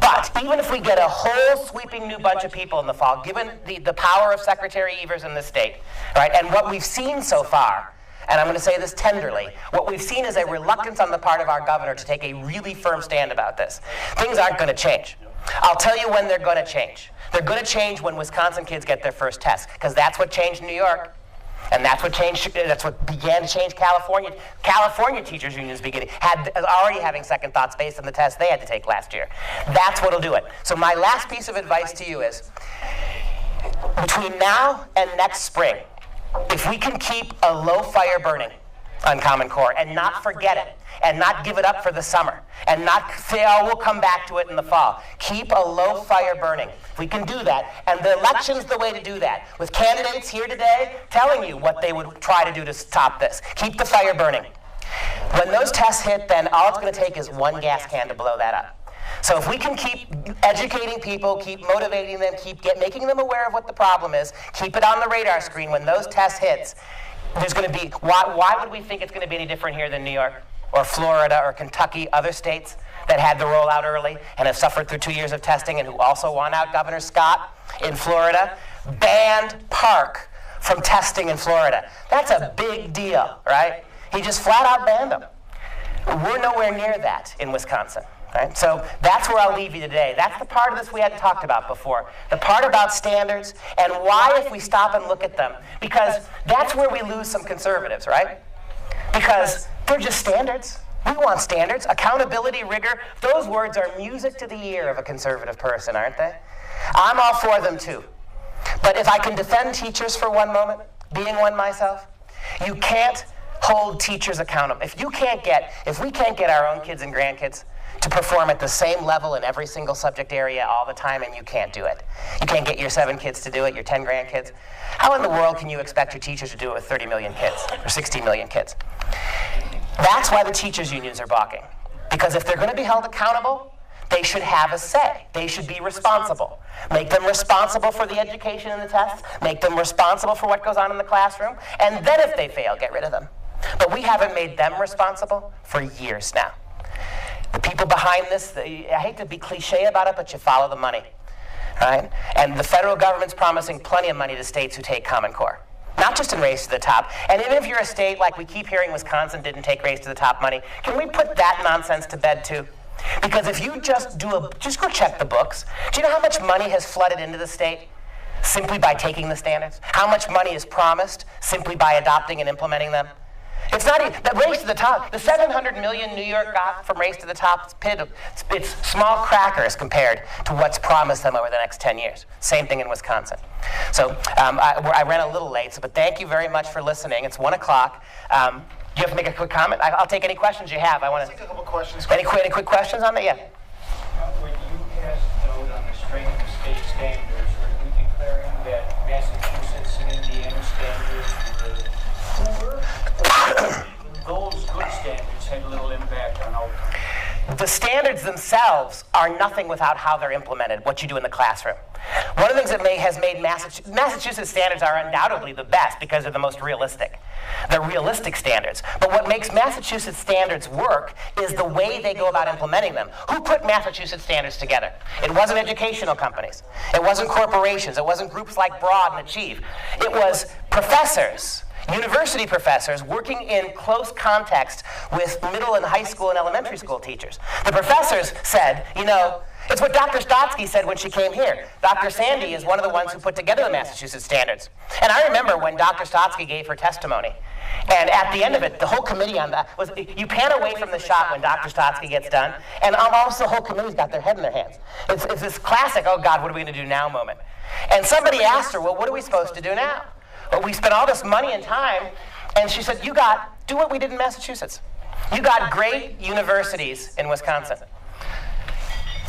But even if we get a whole sweeping new bunch of people in the fall, given the power of Secretary Evers in this state, right, and what we've seen so far, and I'm going to say this tenderly, what we've seen is a reluctance on the part of our governor to take a really firm stand about this. Things aren't going to change. I'll tell you when they're going to change. They're going to change when Wisconsin kids get their first test, because that's what changed New York. And that's what began to change California. California teachers unions already having second thoughts based on the test they had to take last year. That's what'll do it. So my last piece of advice to you is, between now and next spring, if we can keep a low fire burning on Common Core and not forget it, and not give it up for the summer, and not say, oh, we'll come back to it in the fall. Keep a low fire burning. If we can do that, and the election's the way to do that, with candidates here today telling you what they would try to do to stop this. Keep the fire burning. When those tests hit, then all it's going to take is one gas can to blow that up. So if we can keep educating people, keep motivating them, keep making them aware of what the problem is, keep it on the radar screen when those tests hit, there's going to be, why would we think it's going to be any different here than New York or Florida or Kentucky, other states that had the rollout early and have suffered through 2 years of testing and who also won out? Governor Scott in Florida banned Park from testing in Florida. That's a big deal, right? He just flat out banned them. We're nowhere near that in Wisconsin. Right? So that's where I'll leave you today. That's the part of this we hadn't talked about before. The part about standards and why, if we stop and look at them, because that's where we lose some conservatives, right? Because they're just standards. We want standards. Accountability, rigor, those words are music to the ear of a conservative person, aren't they? I'm all for them too. But if I can defend teachers for one moment, being one myself, you can't hold teachers accountable. If we can't get our own kids and grandkids to perform at the same level in every single subject area all the time, and you can't do it. You can't get your 7 kids to do it, your 10 grandkids. How in the world can you expect your teachers to do it with 30 million kids or 60 million kids? That's why the teachers' unions are balking. Because if they're going to be held accountable, they should have a say. They should be responsible. Make them responsible for the education and the tests. Make them responsible for what goes on in the classroom. And then if they fail, get rid of them. But we haven't made them responsible for years now. The people behind this, I hate to be cliche about it, but you follow the money, right? And the federal government's promising plenty of money to states who take Common Core. Not just in Race to the Top. And even if you're a state like we keep hearing Wisconsin didn't take Race to the Top money, can we put that nonsense to bed too? Because if you just go check the books. Do you know how much money has flooded into the state simply by taking the standards? How much money is promised simply by adopting and implementing them? It's not even, the Race to the Top, the $700 million New York got from Race to the Top, it's small crackers compared to what's promised them over the next 10 years. Same thing in Wisconsin. So I ran a little late, but thank you very much for listening. It's 1 o'clock. Do you have to make a quick comment? I'll take any questions you have. Let's take a couple questions. Any quick questions on that? Yeah. When you cast note on the strength of state standards, were you declaring that Massachusetts and Indiana standards were poor? Those good standards had little impact on outcomes? The standards themselves are nothing without how they're implemented, what you do in the classroom. One of the things that has made Massachusetts standards are undoubtedly the best because they're the most realistic. They're realistic standards. But what makes Massachusetts standards work is the way they go about implementing them. Who put Massachusetts standards together? It wasn't educational companies. It wasn't corporations. It wasn't groups like Broad and Achieve. It was professors. University professors working in close context with middle and high school and elementary school teachers. The professors said, it's what Dr. Stotsky said when she came here. Dr. Sandy is one of the ones who put together the Massachusetts standards. And I remember when Dr. Stotsky gave her testimony. And at the end of it, the whole committee on that was, you pan away from the shot when Dr. Stotsky gets done, and almost the whole committee's got their head in their hands. It's this classic, oh God, what are we going to do now moment. And somebody asked her, well, what are we supposed to do now? Well, we spent all this money and time, and she said, do what we did in Massachusetts. You got great universities in Wisconsin.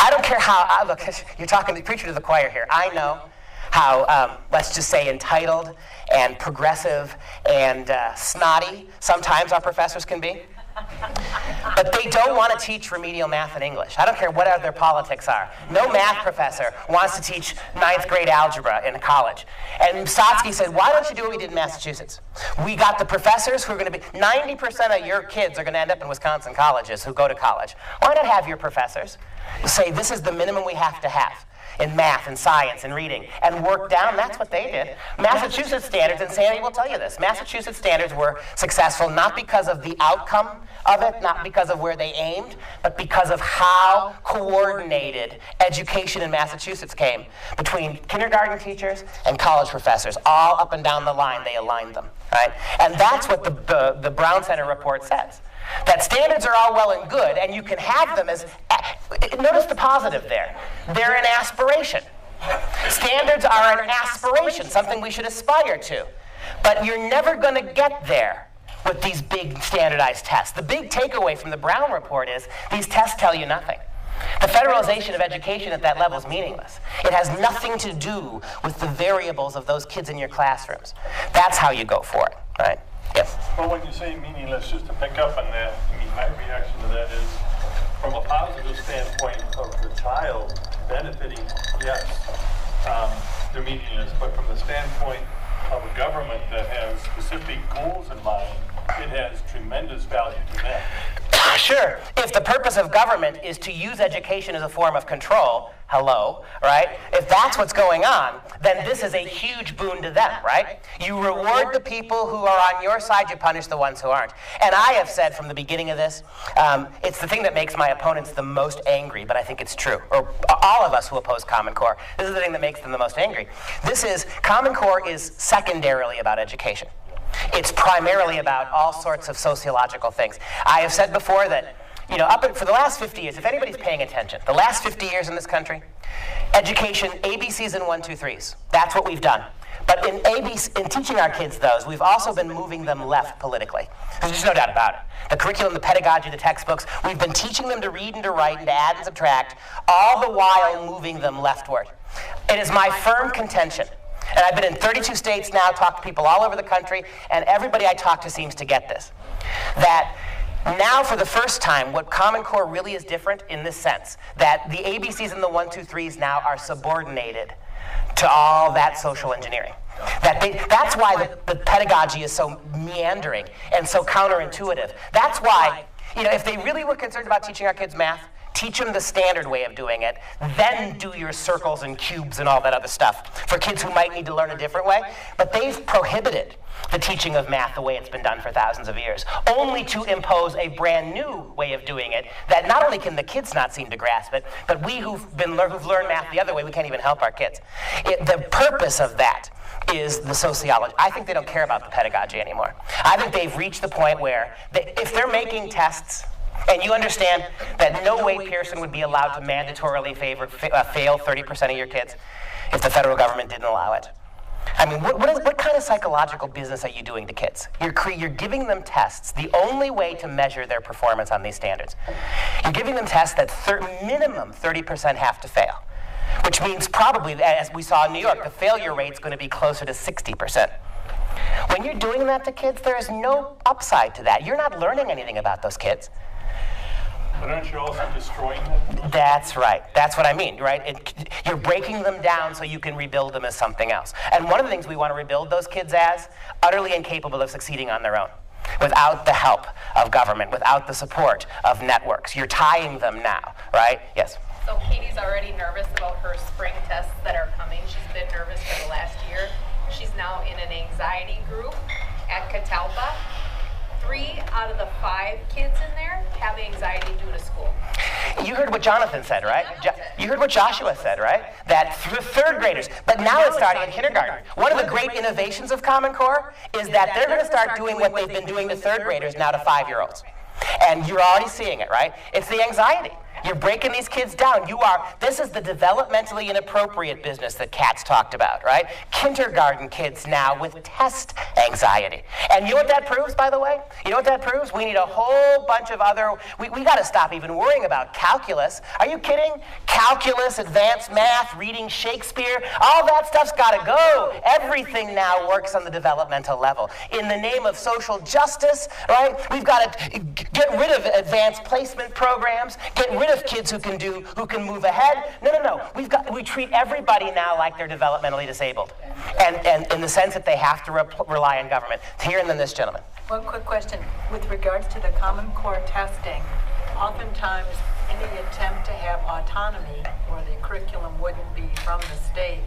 I don't care how, look, you're talking, preaching to the choir here. I know how, let's just say, entitled and progressive and snotty sometimes our professors can be. But they don't want to teach remedial math and English. I don't care what their politics are. No math professor wants to teach 9th grade algebra in college. And Sotsky said, why don't you do what we did in Massachusetts? We got the professors who are going to be, 90% of your kids are going to end up in Wisconsin colleges who go to college. Why not have your professors say, this is the minimum we have to have in math and science and reading, and work down? That's what they did. Massachusetts standards, and Sandy will tell you this, Massachusetts standards were successful not because of the outcome of it, not because of where they aimed, but because of how coordinated education in Massachusetts came between kindergarten teachers and college professors. All up and down the line, they aligned them, right? And that's what the Brown Center report says. That standards are all well and good, and you can have them as, notice the positive there. They're an aspiration. Standards are an aspiration, something we should aspire to. But you're never going to get there with these big standardized tests. The big takeaway from the Brown report is these tests tell you nothing. The federalization of education at that level is meaningless. It has nothing to do with the variables of those kids in your classrooms. That's how you go for it, right? Yes. Well, when you say meaningless, just to pick up on that, I mean, my reaction to that is, from a positive standpoint of the child benefiting, yes, they're meaningless, but from the standpoint of a government that has specific goals in mind, it has tremendous value to them. Sure. If the purpose of government is to use education as a form of control, hello, right? If that's what's going on, then this is a huge boon to them, right? You reward the people who are on your side, you punish the ones who aren't. And I have said from the beginning of this, it's the thing that makes my opponents the most angry, but I think it's true. Or all of us who oppose Common Core, this is the thing that makes them the most angry. Common Core is secondarily about education. It's primarily about all sorts of sociological things. I have said before that, for the last 50 years, if anybody's paying attention, the last 50 years in this country, education, ABCs and 1, 2, 3s. That's what we've done. But in teaching our kids those, we've also been moving them left politically. There's just no doubt about it. The curriculum, the pedagogy, the textbooks, we've been teaching them to read and to write and to add and subtract, all the while moving them leftward. It is my firm contention, and I've been in 32 states now, talked to people all over the country, and everybody I talk to seems to get this, that now for the first time, what Common Core really is different in this sense, that the ABCs and the 1, 2, 3s now are subordinated to all that social engineering. That's why the pedagogy is so meandering and so counterintuitive. That's why, if they really were concerned about teaching our kids math, teach them the standard way of doing it, then do your circles and cubes and all that other stuff for kids who might need to learn a different way. But they've prohibited the teaching of math the way it's been done for thousands of years, only to impose a brand new way of doing it that not only can the kids not seem to grasp it, but we who've learned math the other way, we can't even help our kids. The purpose of that is the sociology. I think they don't care about the pedagogy anymore. I think they've reached the point where if they're making tests, and you understand that no way Pearson would be allowed to mandatorily fail 30% of your kids if the federal government didn't allow it. I mean, what kind of psychological business are you doing to kids? You're giving them tests, the only way to measure their performance on these standards. You're giving them tests that minimum 30% have to fail, which means probably, as we saw in New York, the failure rate's going to be closer to 60%. When you're doing that to kids, there is no upside to that. You're not learning anything about those kids. But aren't you also destroying them? That's right. That's what I mean, right? You're breaking them down so you can rebuild them as something else. And one of the things we want to rebuild those kids as, utterly incapable of succeeding on their own, without the help of government, without the support of networks. You're tying them now, right? Yes? So Katie's already nervous about her spring tests that are coming. She's been nervous for the last year. She's now in an anxiety group at Catalpa. 3 out of the 5 kids in there have anxiety due to school. You heard what Jonathan said, right? You heard what Joshua said, right? That through 3rd graders, but now it's starting in kindergarten. One of the great innovations of Common Core is that they're going to start doing what they've been doing to 3rd graders now to 5-year-olds. And you're already seeing it, right? It's the anxiety. You're breaking these kids down. This is the developmentally inappropriate business that Katz talked about, right? Kindergarten kids now with test anxiety. And you know what that proves, by the way? You know what that proves? We need a whole bunch of other, we got to stop even worrying about calculus. Are you kidding? Calculus, advanced math, reading Shakespeare, all that stuff's got to go. Everything now works on the developmental level. In the name of social justice, right? We've got to get rid of advanced placement programs, get rid of kids who can move ahead. No. We treat everybody now like they're developmentally disabled, and in the sense that they have to rely on government. Here and then this gentleman. One quick question with regards to the Common Core testing. Oftentimes, any attempt to have autonomy, where the curriculum wouldn't be from the state,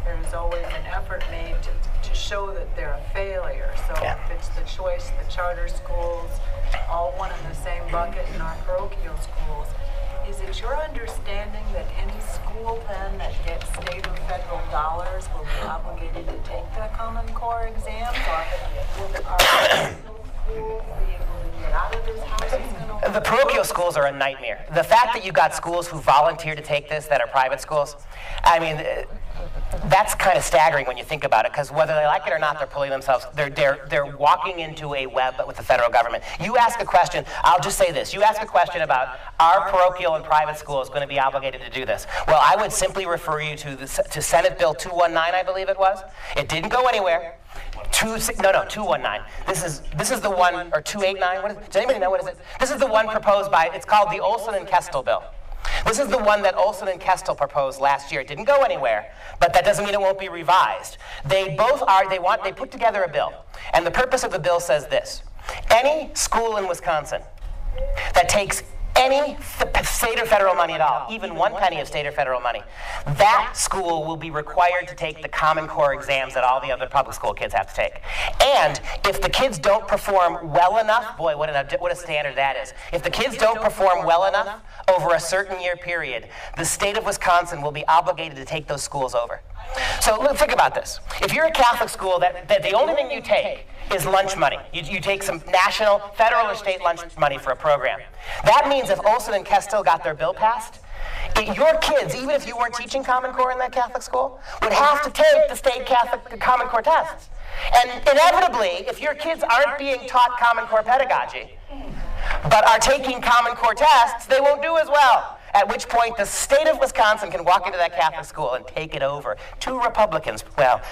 there's always an effort made to show that they're a failure. So if it's the choice, the charter schools, all one in the same bucket in our parochial schools, is it your understanding that any school then that gets state or federal dollars will be obligated to take the Common Core exams, or will our schools be able to get out of this? How is this going to work? The parochial schools are a nightmare. The fact that you got schools who volunteer to take this that are private schools, I mean, that's kind of staggering when you think about it, because whether they like it or not, they're pulling themselves, they're walking into a web but with the federal government. You ask a question, I'll just say this, you ask a question about are parochial and private schools going to be obligated to do this? Well, I would simply refer you to Senate Bill 219, I believe it was. It didn't go anywhere. 219. This is the one, or 289, what is it? Does anybody know what is it? This is the one proposed by, it's called the Olson and Kestel bill. This is the one that Olson and Kestel proposed last year. It didn't go anywhere, but that doesn't mean it won't be revised. They put together a bill, and the purpose of the bill says this: any school in Wisconsin that takes any state or federal money at all, even 1 penny of state or federal money, that school will be required to take the Common Core exams that all the other public school kids have to take. And if the kids don't perform well enough, boy, what a standard that is. If the kids don't perform well enough over a certain year period, the state of Wisconsin will be obligated to take those schools over. So think about this. If you're a Catholic school that the only thing you take is lunch money. You take some national, federal, or state lunch money for a program. That means if Olson and Kestel got their bill passed, your kids, even if you weren't teaching Common Core in that Catholic school, would have to take the state Catholic Common Core tests. And inevitably, if your kids aren't being taught Common Core pedagogy, but are taking Common Core tests, they won't do as well. At which point the state of Wisconsin can walk into that Catholic school and take it over. Two Republicans proposed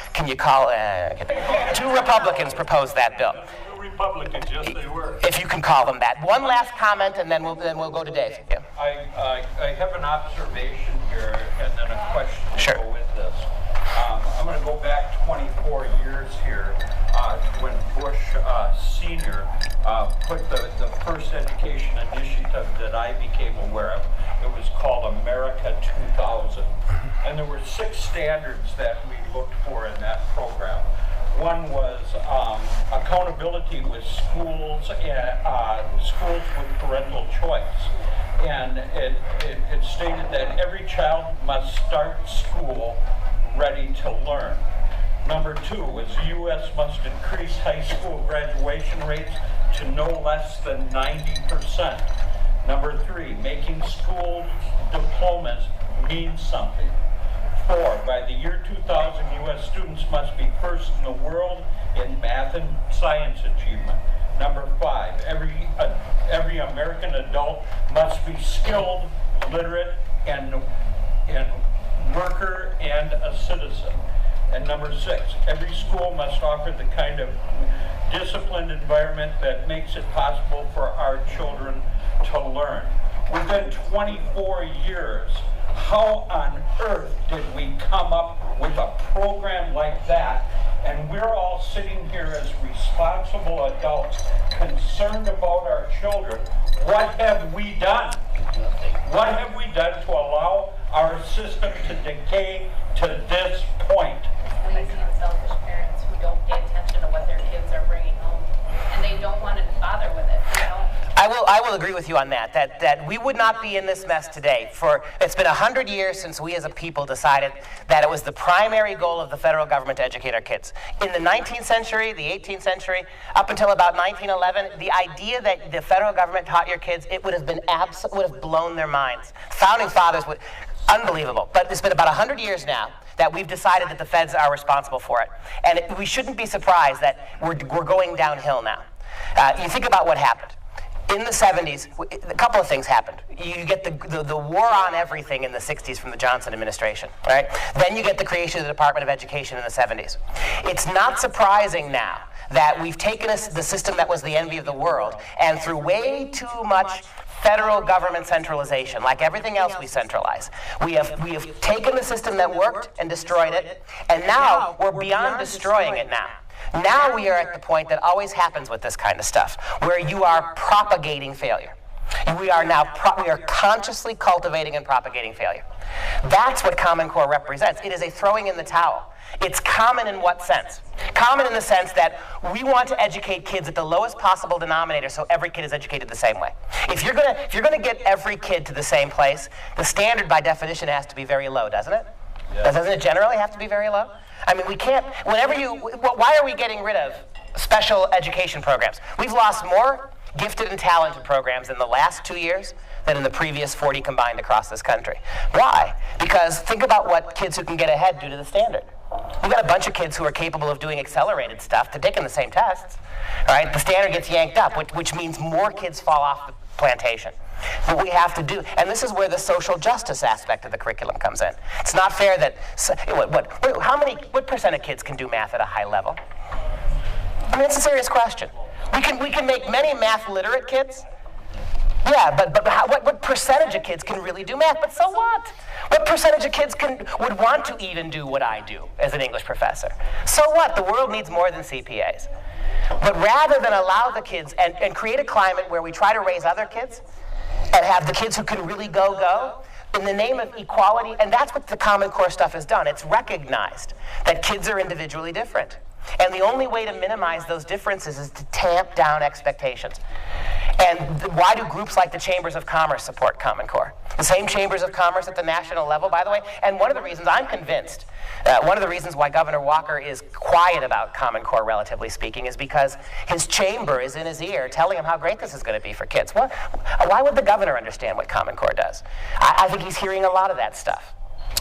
that bill. Republicans, yes they were. If you can call them that. One last comment, and then we'll go to Dave. Yeah. I have an observation here, and then a question to go with this. I'm going to go back 24 years here when Bush Sr. Put the first education initiative that I became aware of. It was called America 2000. And there were 6 standards that we looked for in that program. One was accountability with schools and schools with parental choice. And it stated that every child must start school ready to learn. Number 2 was the U.S. must increase high school graduation rates to no less than 90%. Number 3, making school diplomas mean something. 4, by the year 2000, U.S. students must be first in the world in math and science achievement. Number 5, every American adult must be skilled, literate, and worker and a citizen. And number 6, every school must offer the kind of disciplined environment that makes it possible for our children to learn. Within 24 years, how on earth did we come up with a program like that? And we're all sitting here as responsible adults concerned about our children. What have we done? What have we done to allow our system to decay to this point? Lazy and selfish parents who don't pay attention to what their kids are bringing home, and they don't want to bother with it. I will agree with you on that, that we would not be in this mess today. It's been 100 years since we as a people decided that it was the primary goal of the federal government to educate our kids. In the 19th century, the 18th century, up until about 1911, the idea that the federal government taught your kids, it would have been would have blown their minds. Founding fathers would, unbelievable. But it's been about 100 years now that we've decided that the feds are responsible for it. And we shouldn't be surprised that we're going downhill now. You think about what happened. In the 70s, a couple of things happened. You get the war on everything in the 60s from the Johnson administration, right? Then you get the creation of the Department of Education in the 70s. It's not surprising now that we've taken the system that was the envy of the world, and through way too much federal government centralization, like everything else we centralize, we have taken the system that worked and destroyed it, and now we're beyond destroying it now. Now we are at the point that always happens with this kind of stuff, where you are propagating failure. We are consciously cultivating and propagating failure. That's what Common Core represents. It is a throwing in the towel. It's common in what sense? Common in the sense that we want to educate kids at the lowest possible denominator so every kid is educated the same way. If you're gonna get every kid to the same place, the standard by definition has to be very low, doesn't it? Yeah. Doesn't it generally have to be very low? I mean, we can't, why are we getting rid of special education programs? We've lost more gifted and talented programs in the last 2 years than in the previous 40 combined across this country. Why? Because think about what kids who can get ahead do to the standard. We've got a bunch of kids who are capable of doing accelerated stuff to taking the same tests. All right? The standard gets yanked up, which means more kids fall off the plantation. What we have to do, and this is where the social justice aspect of the curriculum comes in. It's not fair that, what percent of kids can do math at a high level? I mean, it's a serious question. We can make many math literate kids. Yeah, but what percentage of kids can really do math? But so what? What percentage of kids would want to even do what I do as an English professor? So what? The world needs more than CPAs. But rather than allow the kids and create a climate where we try to raise other kids and have the kids who can really go, in the name of equality, and that's what the Common Core stuff has done. It's recognized that kids are individually different. And the only way to minimize those differences is to tamp down expectations. And why do groups like the Chambers of Commerce support Common Core? The same Chambers of Commerce at the national level, by the way. And one of the reasons I'm convinced, one of the reasons why Governor Walker is quiet about Common Core, relatively speaking, is because his chamber is in his ear telling him how great this is going to be for kids. Why would the governor understand what Common Core does? I think he's hearing a lot of that stuff.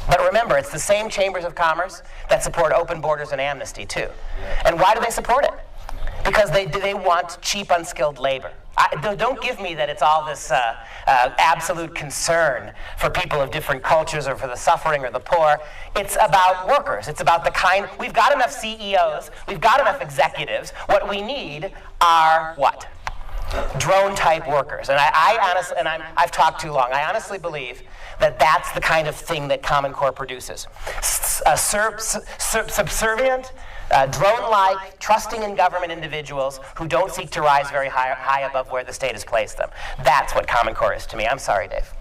But remember, it's the same Chambers of Commerce that support open borders and amnesty, too. And why do they support it? Because they want cheap, unskilled labor. Don't give me that it's all this absolute concern for people of different cultures or for the suffering or the poor. It's about workers. It's about we've got enough CEOs, we've got enough executives. What we need are what? Drone-type workers. And I've talked too long. I honestly believe that that's the kind of thing that Common Core produces. Subservient, drone-like, trusting in government individuals who don't seek to rise very high above where the state has placed them. That's what Common Core is to me. I'm sorry, Dave.